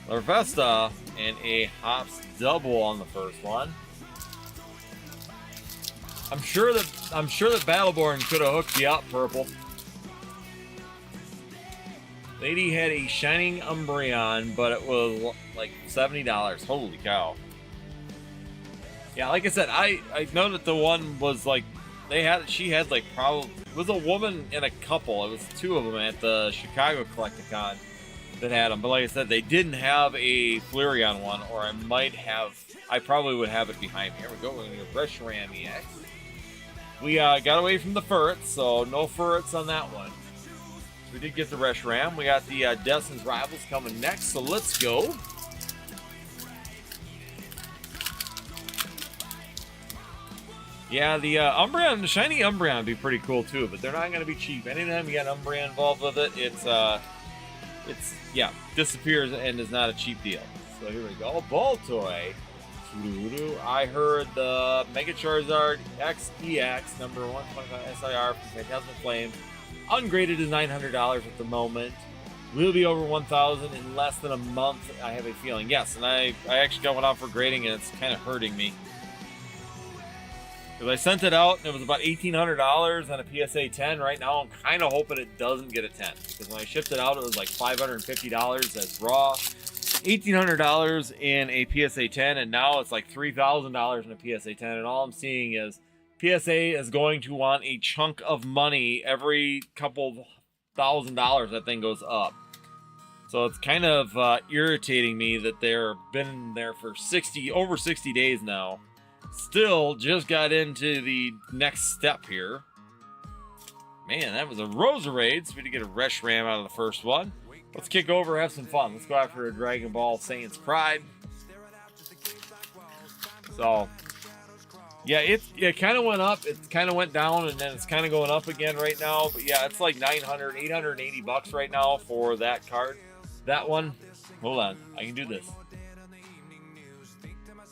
Speaker 1: Larvesta, and a Hops double on the first one. I'm sure that Battleborn could have hooked you up, Purple. Lady had a Shining Umbreon, but it was like $70. Holy cow. Yeah, like I said, I know that the one was like, she had like probably, it was a woman and a couple. It was 2 of them at the Chicago Collecticon that had them. But like I said, they didn't have a Flareon one, or I probably would have it behind me. Here we go. We're going to go Reshiram EX. We got away from the ferrets, so no ferrets on that one. So we did get the Reshiram. We got the Destin's Rivals coming next, so let's go. Yeah, the Umbreon, the shiny Umbreon would be pretty cool too, but they're not going to be cheap. Anytime you got Umbreon involved with it, it's disappears and is not a cheap deal. So here we go. Baltoy. I heard the Mega Charizard XEX number 125 SIR from Phantasmal Flame. Ungraded is $900 at the moment. Will be over 1,000 in less than a month, I have a feeling. Yes, and I actually got one out for grading, and it's kind of hurting me. Because I sent it out, and it was about $1,800 on a PSA 10. Right now, I'm kind of hoping it doesn't get a 10. Because when I shipped it out, it was like $550 as raw. $1,800 in a PSA 10, and now it's like $3,000 in a PSA 10. And all I'm seeing is PSA is going to want a chunk of money every couple $1,000 that thing goes up. So it's kind of irritating me that they've been there for over 60 days now. Still just got into the next step here. Man, that was a Roserade, so we did get a Reshiram out of the first one. Let's kick over, have some fun. Let's go after a Dragon Ball Saiyan's Pride. So, yeah, it kind of went up, it kind of went down, and then it's kind of going up again right now. But yeah, it's like $880 right now for that card. That one, hold on, I can do this.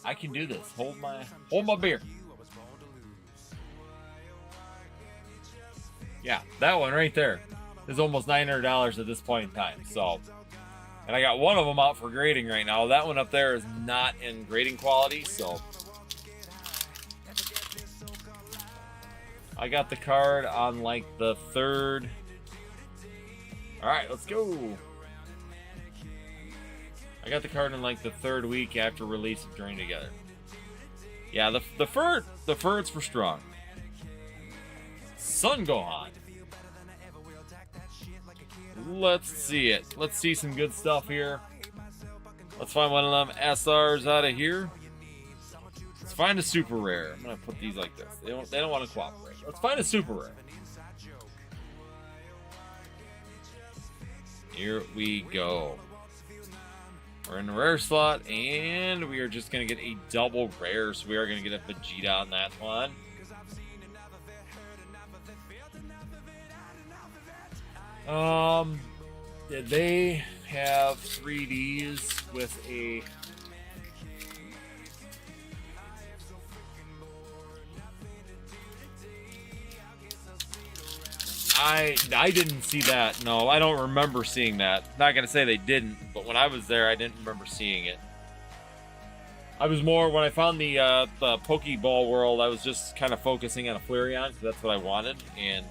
Speaker 1: I can do this. Hold my beer. Yeah, that one right there is almost $900 at this point in time. So, and I got one of them out for grading right now. That one up there is not in grading quality, so I got the card on like the third. All right, let's go. I got the card in like the third week after release of Journey Together. Yeah, the Ferts were strong. Sun Gohan. Let's see it. Let's see some good stuff here. Let's find one of them SRs out of here. Let's find a super rare. I'm gonna put these like this. They don't want to cooperate. Let's find a super rare. Here we go. We're in the rare slot, and we are just gonna get a double rare. So we are gonna get a Vegeta on that one. Did they have 3Ds with a... I didn't see that. No, I don't remember seeing that. Not gonna say they didn't, but when I was there, I didn't remember seeing it. I was more, when I found the Pokeball world, I was just kind of focusing on a Flareon, because that's what I wanted, and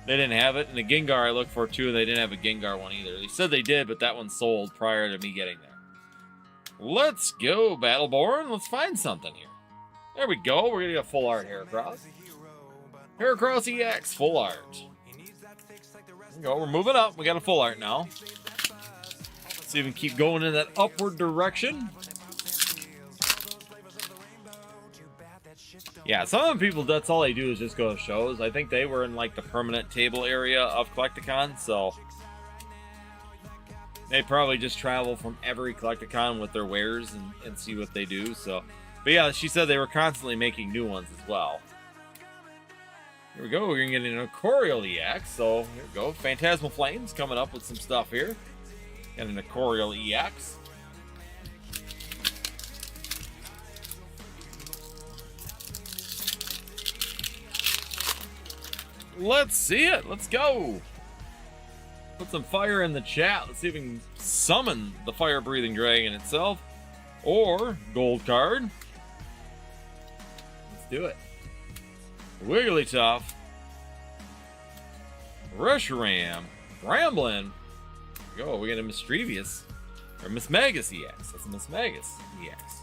Speaker 1: they didn't have it. And the Gengar I looked for too, they didn't have a Gengar one either. They said they did, but that one sold prior to me getting there. Let's go, Battleborn. Let's find something here. There we go. We're gonna get full art Heracross. Heracross EX, full art. There we go. We're moving up. We got a full art now. Let's see if we can keep going in that upward direction. Yeah, some of the people, that's all they do is just go to shows. I think they were in like the permanent table area of Collecticon, so they probably just travel from every Collecticon with their wares and see what they do. So, but yeah, she said they were constantly making new ones as well. Here we go. We're gonna get an Aquarial EX. So here we go. Phantasmal Flames coming up with some stuff here. Got an Aquarial EX. Let's see it. Let's go. Put some fire in the chat. Let's see if we can summon the fire-breathing dragon itself. Or gold card. Let's do it. Wigglytuff. Reshiram. Bramblin. There we go. We got a Mischievous. Or Mismagus EX. That's a Mismagus EX.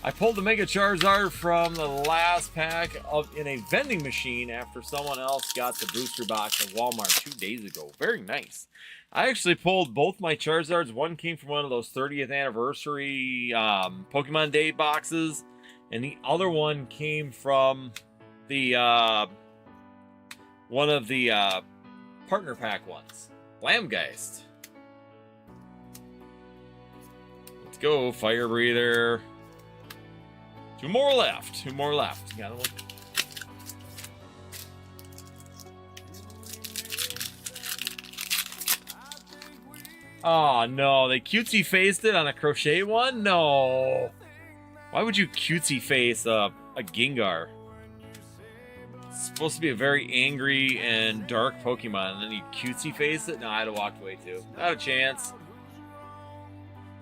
Speaker 1: I pulled the Mega Charizard from the last pack in a vending machine after someone else got the booster box at Walmart 2 days ago. Very nice. I actually pulled both my Charizards. One came from one of those 30th anniversary Pokemon Day boxes, and the other one came from the one of the partner pack ones. Lamgeist. Let's go, Fire Breather. Two more left. Got one. Oh no, they cutesy faced it on a crochet one? No. Why would you cutesy face a Gengar? It's supposed to be a very angry and dark Pokemon, and then you cutesy face it? No, I'd have walked away too. Not a chance.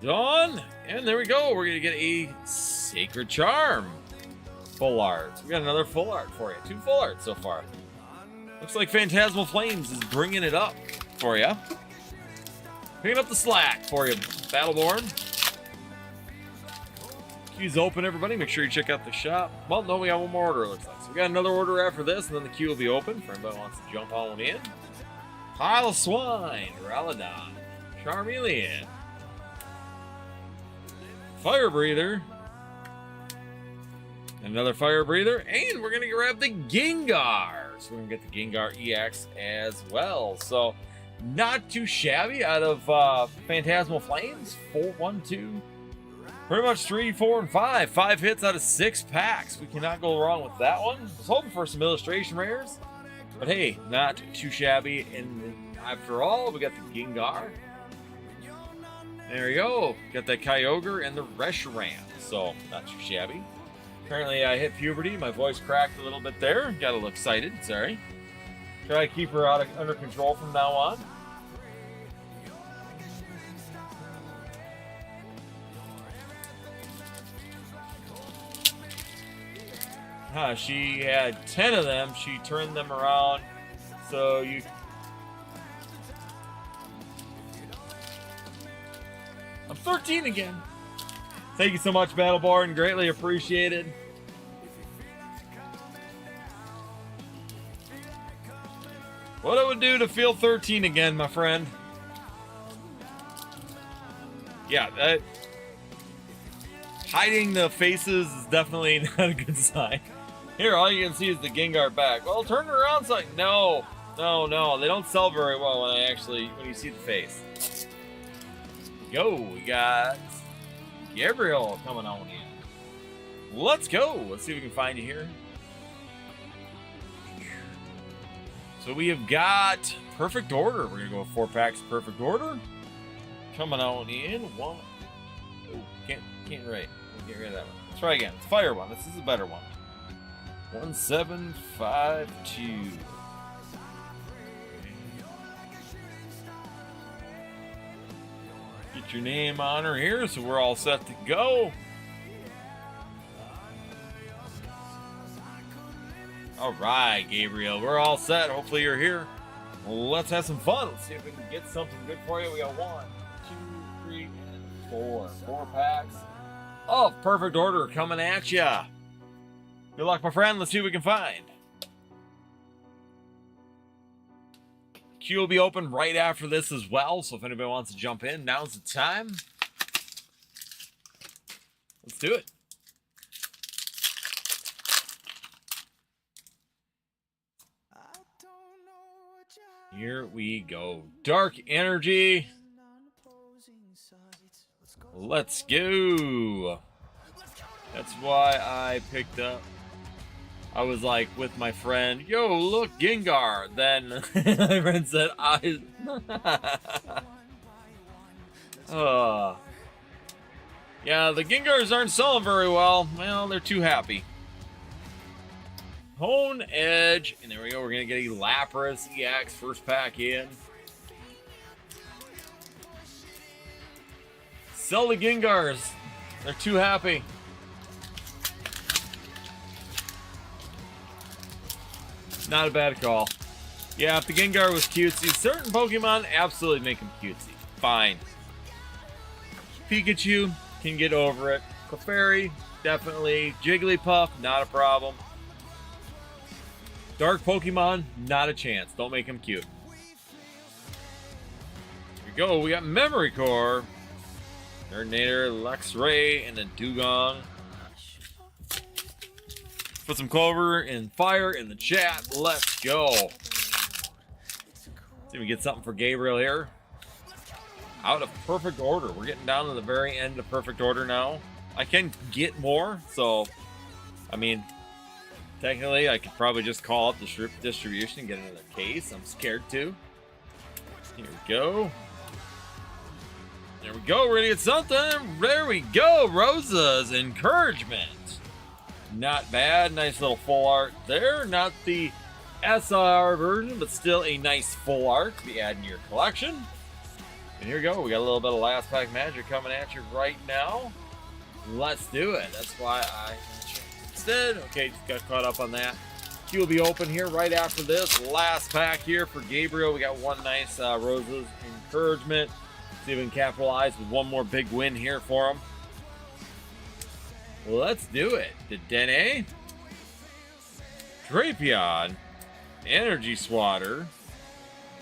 Speaker 1: Done, and there we go. We're gonna get a Sacred Charm full art. We got another full art for you. 2 full arts so far. Looks like Phantasmal Flames is bringing it up for you. Picking up the slack for you, Battleborn. Queue's open, everybody. Make sure you check out the shop. Well, no, we got one more order, it looks like. So we got another order after this, and then the queue will be open for anybody who wants to jump on in. Pile of Swine, Ralladon, Charmeleon, Fire Breather, another Fire Breather, and we're going to grab the Gengar. So we're going to get the Gengar EX as well. So not too shabby out of Phantasmal Flames. 4, 1, 2, pretty much 3, 4, and 5. 5 hits out of 6 packs. We cannot go wrong with that one. Was hoping for some illustration rares, but hey, not too shabby. And after all, we got the Gengar. There you go. Got that Kyogre and the Reshiram. So, not too shabby. Apparently I hit puberty. My voice cracked a little bit there. Got a little excited. Sorry. Try to keep her under control from now on. She had 10 of them. She turned them around. So you... I'm 13 again. Thank you so much, Battleborn. Greatly appreciated. What it would do to feel 13 again, my friend. Yeah, hiding the faces is definitely not a good sign. Here, all you can see is the Gengar back. Well, turn it around so no. They don't sell very well when you see the face. Yo, we got Gabriel coming on in. Let's go. Let's see if we can find you here. So we have got Perfect Order. We're gonna go 4 packs of Perfect Order. Coming on in. One. Oh, can't write. We'll get rid of that one. Let's try again. Let's fire one. This is a better one. 1752. Get your name on her here, so we're all set to go. All right, Gabriel, we're all set. Hopefully you're here. Let's have some fun. Let's see if we can get something good for you. We got 1, 2, 3, and 4. 4 packs of Perfect Order coming at ya. Good luck, my friend. Let's see what we can find. Queue will be open right after this as well, so if anybody wants to jump in, now's the time. Let's do it. Here we go. Dark Energy. Let's go. That's why I picked up. I was like with my friend, yo, look, Gengar. Then my friend said, yeah, the Gengars aren't selling very well. Well, they're too happy. Hone Edge, and there we go. We're gonna get a Lapras EX first pack in. Sell the Gengars. They're too happy. Not a bad call. Yeah, if the Gengar was cutesy, certain Pokemon absolutely make them cutesy. Fine. Pikachu can get over it. Clefairy, definitely. Jigglypuff, not a problem. Dark Pokemon, not a chance. Don't make them cute. Here we go. We got Memory Core, Nerdinator, Luxray, and then Dugong. Put some Clover and Fire in the chat. Let's go. See if we get something for Gabriel here. Out of Perfect Order. We're getting down to the very end of Perfect Order now. I can get more, so I mean, technically I could probably just call up the distribution and get another case. I'm scared to. Here we go. There we go. We're gonna get something. There we go. Rosa's Encouragement. Not bad. Nice little full art there. Not the SR version, but still a nice full art to be adding to your collection. And here we go. We got a little bit of last pack magic coming at you right now. Let's do it. That's why I instead. Okay, just got caught up on that. Queue will be open here right after this. Last pack here for Gabriel. We got one nice Rosa's Encouragement. See if we can capitalize with one more big win here for him. Let's do it. Dedenne, Drapion, Energy Swatter.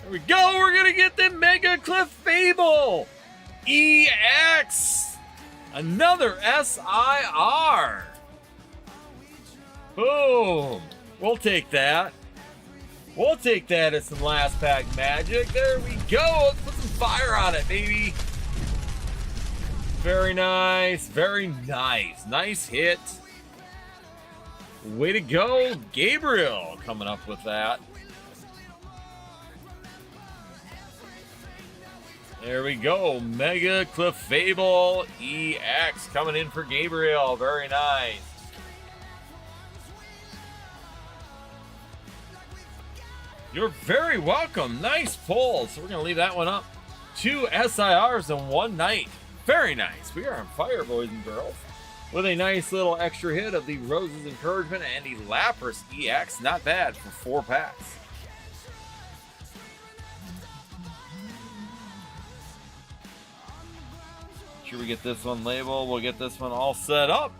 Speaker 1: There we go. We're going to get the Mega Clefable EX. Another SIR. Boom. We'll take that. We'll take that as some last pack magic. There we go. Let's put some fire on it, baby. Very nice. Very nice. Nice hit. Way to go, Gabriel, coming up with that. There we go. Mega Clefable EX coming in for Gabriel. Very nice. You're very welcome. Nice pull. So we're going to leave that one up. 2 SIRs in one night. Very nice. We are on fire, boys and girls. With a nice little extra hit of the Rose's Encouragement and the Lapras EX. Not bad for 4 packs. Sure we get this one labeled. We'll get this one all set up.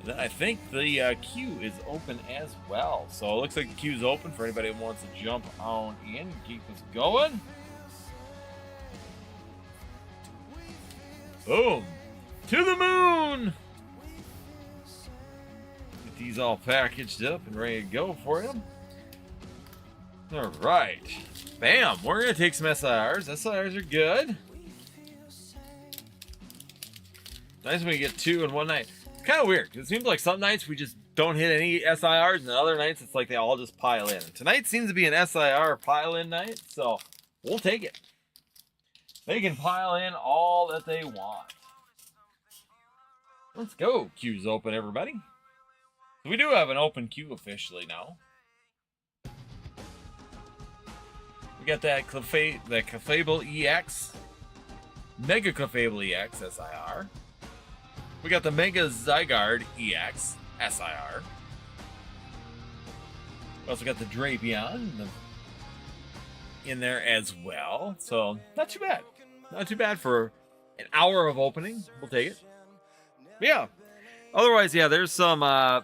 Speaker 1: And then I think the queue is open as well. So it looks like the queue is open for anybody who wants to jump on in. Keep us going. Boom. To the moon. Get these all packaged up and ready to go for him. All right. Bam. We're going to take some SIRs. SIRs are good. Nice when we get 2 in one night. It's kind of weird. It seems like some nights we just don't hit any SIRs, and other nights it's like they all just pile in. And tonight seems to be an SIR pile-in night, so we'll take it. They can pile in all that they want. Let's go. Queue's open, everybody. So we do have an open queue officially now. We got that Clefable EX, Mega Clefable EX SIR. We got the Mega Zygarde EX SIR. We also got the Drapion in there as well. So not too bad. Not too bad for an hour of opening. We'll take it. But yeah. Otherwise, yeah, there's some,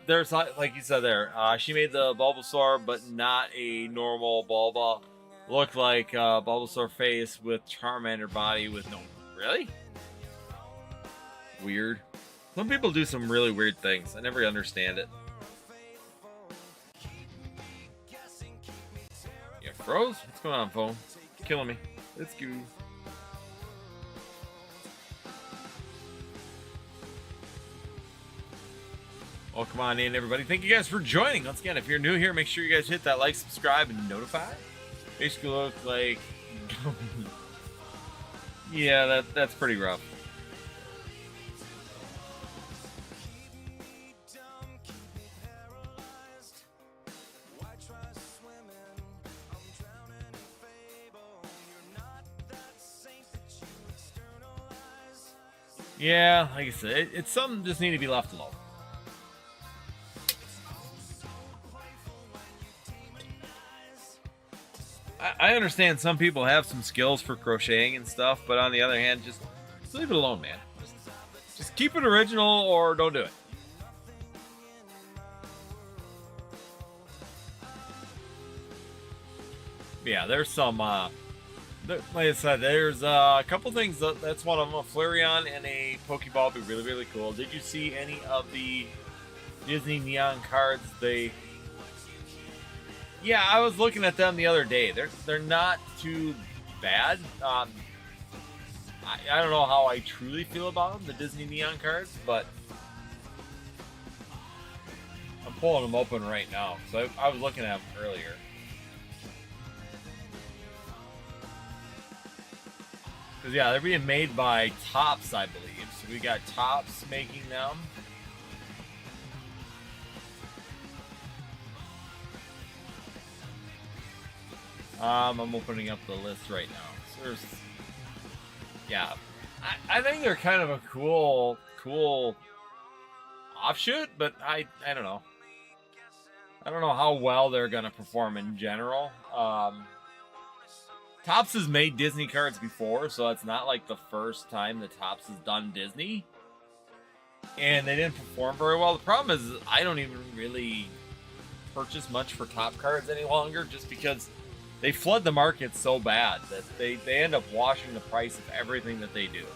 Speaker 1: there's, like you said there, she made the Bulbasaur, but not a normal Bulba. Looked like Bulbasaur face with Charmander body with no, really? Weird. Some people do some really weird things. I never understand it. Yeah, froze? What's going on, phone? Killing me. Let's go. Welcome on in, everybody. Thank you guys for joining. Once again, if you're new here, make sure you guys hit that like, subscribe, and notify. Basically looks like... yeah, that's pretty rough. Yeah, like I said, it's something just need to be left alone. I understand some people have some skills for crocheting and stuff, but on the other hand, just leave it alone, man. Just keep it original or don't do it. Yeah, there's some, like I said, there's a couple things. That's one of them. A Flareon and a Pokeball would be really, really cool. Did you see any of the Disney Neon cards? Yeah, I was looking at them the other day. They're not too bad. I don't know how I truly feel about them, the Disney Neon cards, but I'm pulling them open right now. So I was looking at them earlier. Because, yeah, they're being made by Topps, I believe. So we got Topps making them. I'm opening up the list right now. So there's... yeah. I think they're kind of a cool offshoot, but I don't know. I don't know how well they're going to perform in general. Topps has made Disney cards before, so it's not like the first time that Topps has done Disney. And they didn't perform very well. The problem is I don't even really purchase much for Topps cards any longer, just because they flood the market so bad that they end up washing the price of everything that they do.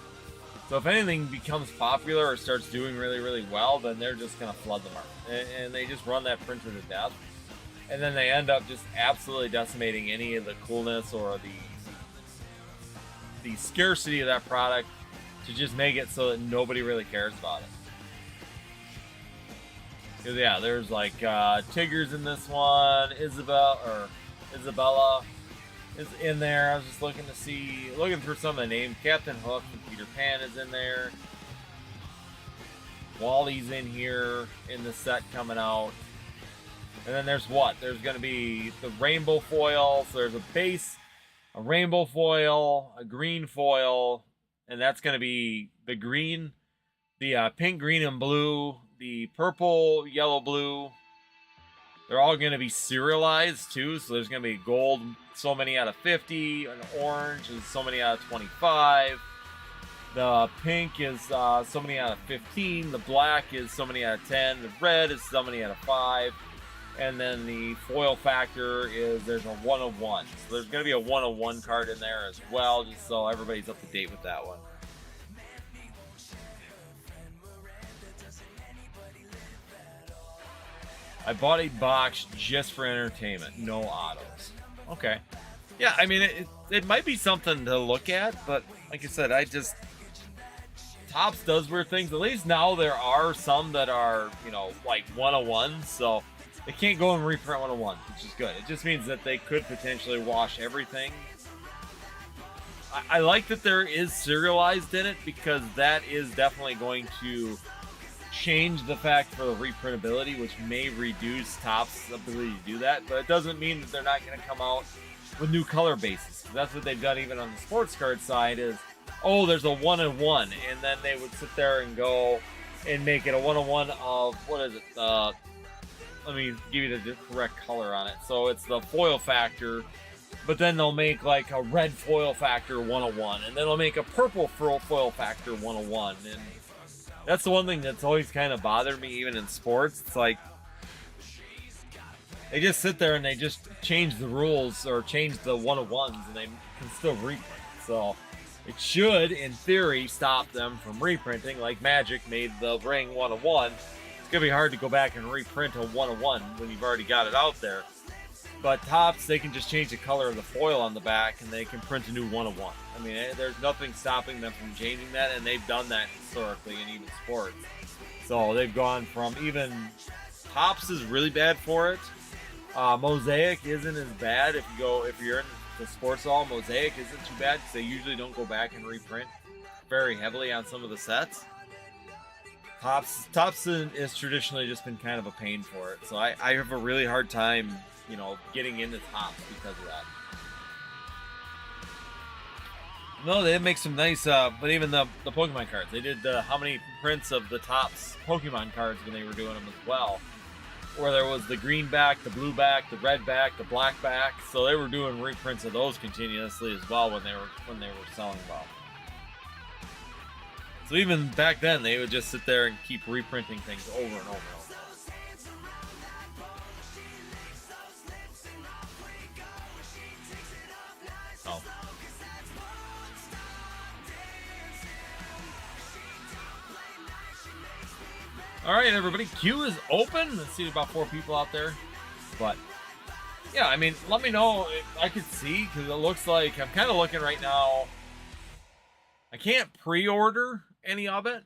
Speaker 1: So if anything becomes popular or starts doing really, really well, then they're just going to flood the market. And they just run that printer to death. And then they end up just absolutely decimating any of the coolness or the scarcity of that product to just make it so that nobody really cares about it. Because, yeah, there's like Tigger's in this one, Isabella is in there. I was just looking through some of the names. Captain Hook and Peter Pan is in there. Wally's in here in the set coming out. And then there's what? There's going to be the rainbow foil. So there's a base, a rainbow foil, a green foil, and that's going to be the green, the pink, green, and blue, the purple, yellow, blue. They're all going to be serialized too. So there's going to be gold, so many out of 50, and orange is so many out of 25. The pink is so many out of 15. The black is so many out of 10. The red is so many out of 5. And then the foil factor is there's a 1 of 1. So there's going to be a 1 of 1 card in there as well, just so everybody's up to date with that one. I bought a box just for entertainment, no autos. Okay. Yeah, I mean, it might be something to look at, but like I said, Topps does weird things. At least now there are some that are, you know, like 101, so they can't go and reprint 101, which is good. It just means that they could potentially wash everything. I like that there is serialized in it, because that is definitely going to change the fact for the reprintability, which may reduce Topps' ability to do that, but it doesn't mean that they're not going to come out with new color bases. That's what they've done even on the sports card side is, oh, there's a 1 of 1, and then they would sit there and go and make it a 1 of 1 of, what is it, let me give you the correct color on it. So it's the foil factor, but then they'll make like a red foil factor 1 of 1, and then they'll make a purple foil factor 1 of 1, and that's the one thing that's always kind of bothered me, even in sports. It's like they just sit there and they just change the rules or change the 1 of 1s, and they can still reprint. So it should, in theory, stop them from reprinting. Like Magic made the ring 1 of 1. It's gonna be hard to go back and reprint a 1 of 1 when you've already got it out there. But Topps, they can just change the color of the foil on the back, and they can print a new 1 of 1. I mean, there's nothing stopping them from changing that, and they've done that historically in even sports. So they've gone from, even Topps is really bad for it. Mosaic isn't as bad if you're in the sports hall. Mosaic isn't too bad because they usually don't go back and reprint very heavily on some of the sets. Topps is traditionally just been kind of a pain for it. So I have a really hard time, you know, getting into Topps because of that. No, they did make some nice, but even the Pokemon cards, they did how many prints of the Topps Pokemon cards when they were doing them as well, where there was the green back, the blue back, the red back, the black back. So they were doing reprints of those continuously as well when they were selling well. So even back then, they would just sit there and keep reprinting things over and over and over. Oh. All right, everybody, queue is open. Let's see about 4 people out there, but yeah, I mean, let me know if I could see, because it looks like I'm kind of looking right now. I can't pre-order any of it,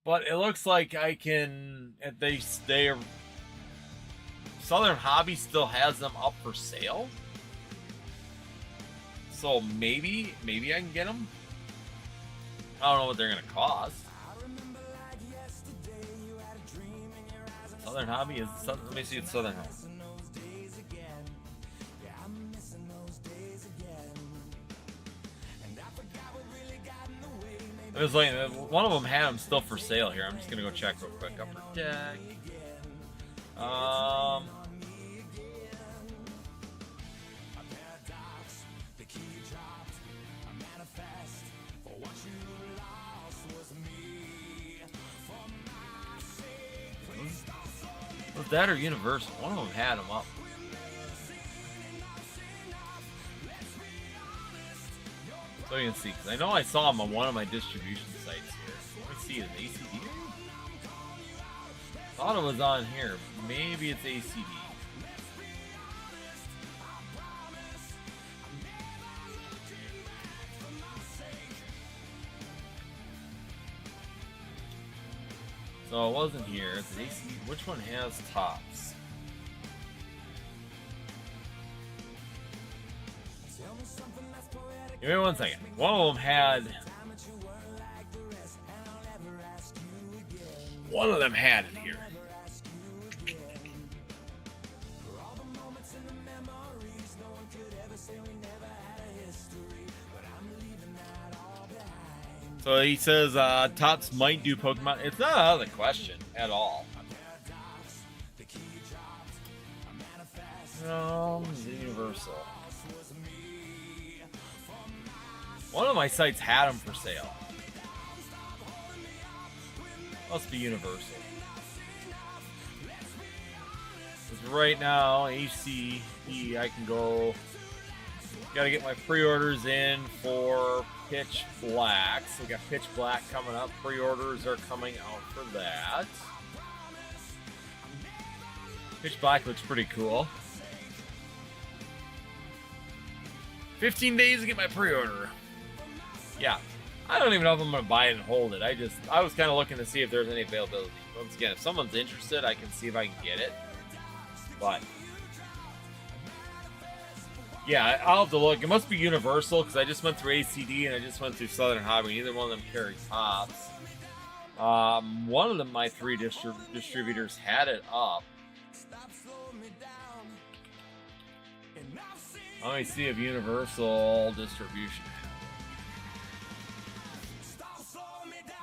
Speaker 1: but it looks like I can. They Southern Hobby still has them up for sale, so maybe I can get them. I don't know what they're gonna cost. Southern Hobby is. Let me see. It's Southern Hobby. It was like one of them had them still for sale here. I'm just gonna go check real quick. Upper Deck. Was that or Universal? One of them had them up. So you can see, because I know I saw them on one of my distribution sites here. Let me see, is it ACD? Thought it was on here. Maybe it's ACD. So it wasn't here. It's an ACD. Which one has Topps? Give me 1 second. One of them had. One of them had it here. So he says Tots might do Pokemon. It's not out of the question at all. Universal. One of my sites had them for sale. Must be Universal. Because right now, HCE, I can go. Gotta get my pre-orders in for Pitch Black. So we got Pitch Black coming up. Pre-orders are coming out for that. Pitch Black looks pretty cool. 15 days to get my pre-order. Yeah. I don't even know if I'm going to buy it and hold it. I was kind of looking to see if there's any availability. Once again, if someone's interested, I can see if I can get it. But yeah, I'll have to look. It must be Universal because I just went through ACD and I just went through Southern Hobby. Neither one of them carry tops. One of them, my 3 distributors had it up. Let me see if Universal distribution.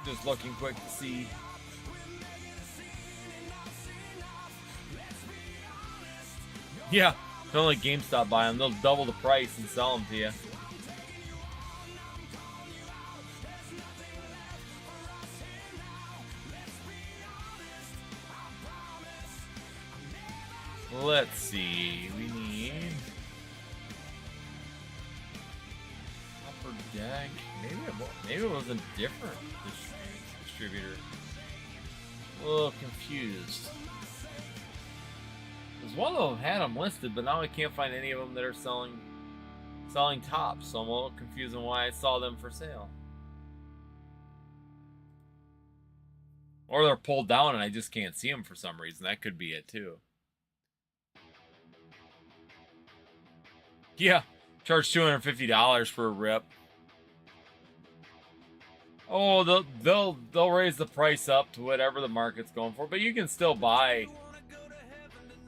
Speaker 1: Just looking quick to see. Yeah, don't let GameStop buy them. They'll double the price and sell them to you. Let's see. We need upper deck. Maybe it was a different distributor. A little confused. Because one of them had them listed, but now I can't find any of them that are selling tops. So I'm a little confused on why I saw them for sale. Or they're pulled down and I just can't see them for some reason. That could be it too. Yeah, charge $250 for a rip. Oh, they'll raise the price up to whatever the market's going for, but you can still buy.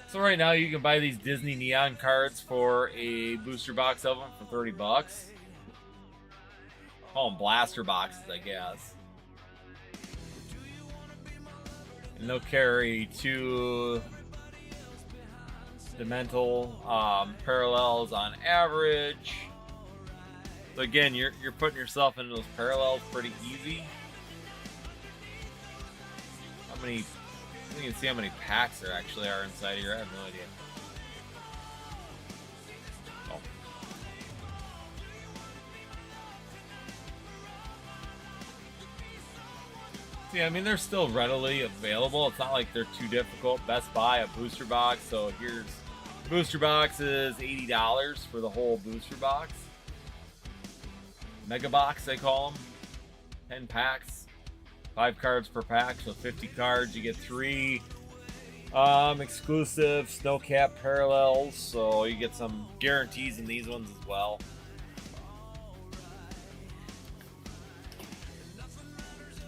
Speaker 1: So right now you can buy these Disney Neon cards for a booster box of them for $30. Call them blaster boxes, I guess. And they'll carry 2 Demental parallels on average. So again, you're putting yourself into those parallels pretty easy. How many? You can see how many packs there actually are inside here. I have no idea. Oh. See, I mean, they're still readily available. It's not like they're too difficult. Best Buy, a booster box. So here's booster box is $80 for the whole booster box. Mega box, they call them. 10 packs. 5 cards per pack, so 50 cards. You get 3 exclusive Snowcap parallels, so you get some guarantees in these ones as well.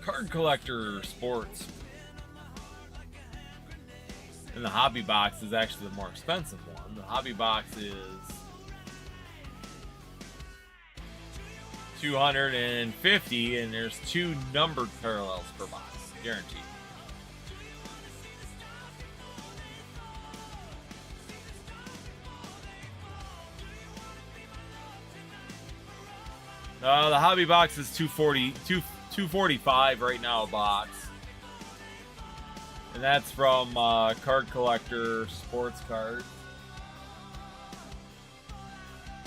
Speaker 1: Card Collector Sports. And the Hobby Box is actually the more expensive one. The Hobby Box is $250, and there's 2 numbered parallels per box, guaranteed. The Hobby Box is $245 right now a box, and that's from Card Collector Sports Cards.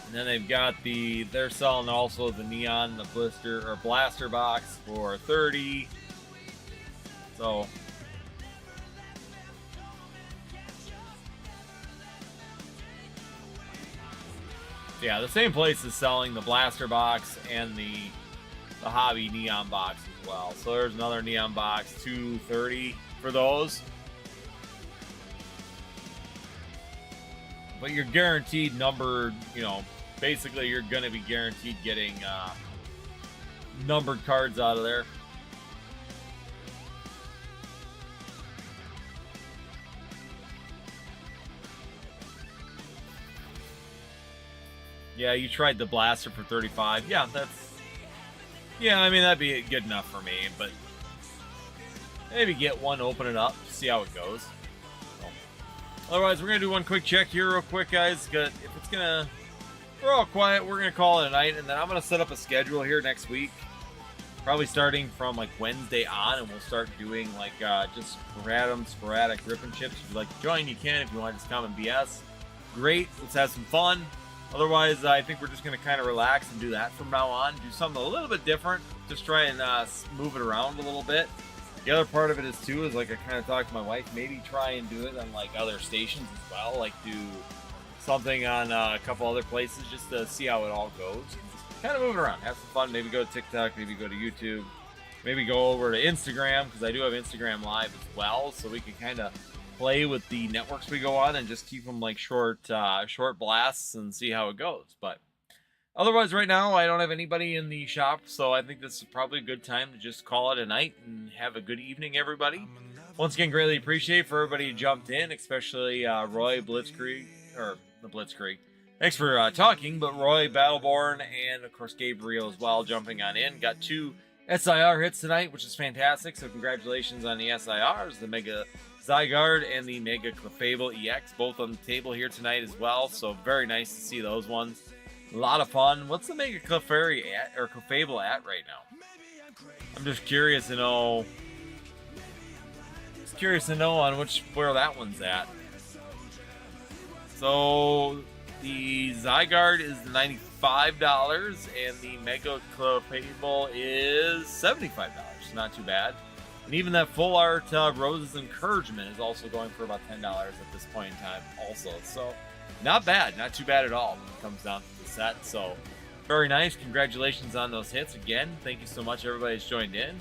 Speaker 1: And then they've got they're selling also the Neon, the blister or blaster box for $30. So yeah, the same place is selling the blaster box and the Hobby Neon box as well. So there's another Neon box, $230 for those. But you're guaranteed numbered, basically you're going to be guaranteed getting numbered cards out of there. Yeah, you tried the blaster for $35. Yeah, Yeah, I mean, that'd be good enough for me, but maybe get one, open it up, see how it goes. So, otherwise, we're going to do one quick check here real quick, guys. If it's going to... We're all quiet, we're going to call it a night, and then I'm going to set up a schedule here next week. Probably starting from, like, Wednesday on, and we'll start doing, like, just sporadic rip and chips. If you'd like to join, you can. If you want to just come and BS, great. Let's have some fun. Otherwise, I think we're just going to kind of relax and do that from now on. Do something a little bit different. Just try and move it around a little bit. The other part of it is, too, is like I kind of talked to my wife, maybe try and do it on, like, other stations as well. Like, do something on a couple other places just to see how it all goes. Just kind of move it around. Have some fun. Maybe go to TikTok. Maybe go to YouTube. Maybe go over to Instagram, because I do have Instagram Live as well. So we can kind of play with the networks we go on and just keep them like short blasts and see how it goes. But otherwise, right now, I don't have anybody in the shop, so I think this is probably a good time to just call it a night and have a good evening, everybody. Once again, greatly appreciate for everybody who jumped in, especially Roy, Blitzkrieg, or the Blitzkrieg. Thanks for talking, but Roy, Battleborn, and of course Gabriel as well jumping on in. Got 2 SIR hits tonight, which is fantastic, so congratulations on the SIRs, the Mega Zygarde and the Mega Clefable EX, both on the table here tonight as well, so very nice to see those ones. A lot of fun. What's the Mega Clefairy at, or Clefable at right now? I'm just curious to know. On where that one's at. So the Zygarde is $95 and the Mega Clefable is $75. Not too bad. And even that full art Rose's Encouragement is also going for about $10 at this point in time also. So not bad. Not too bad at all when it comes down to the set. So very nice. Congratulations on those hits. Again, thank you so much everybody who's joined in.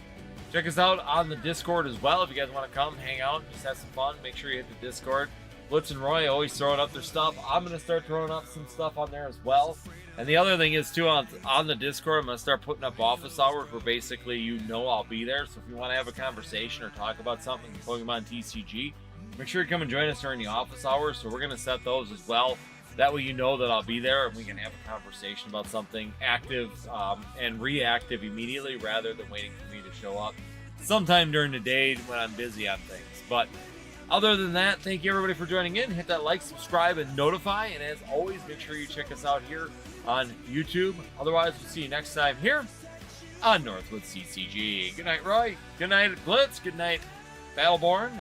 Speaker 1: Check us out on the Discord as well. If you guys want to come, hang out, just have some fun, make sure you hit the Discord. Blitz and Roy always throwing up their stuff. I'm going to start throwing up some stuff on there as well. And the other thing is, too, on the Discord, I'm going to start putting up office hours where basically I'll be there. So if you want to have a conversation or talk about something in Pokemon TCG, make sure you come and join us during the office hours. So we're going to set those as well. That way that I'll be there and we can have a conversation about something active and reactive immediately rather than waiting for me to show up sometime during the day when I'm busy on things. But other than that, thank you everybody for joining in. Hit that like, subscribe, and notify. And as always, make sure you check us out here on YouTube. Otherwise, we'll see you next time here on Northwood CCG. Good night, Roy. Good night, Blitz. Good night, Battleborn.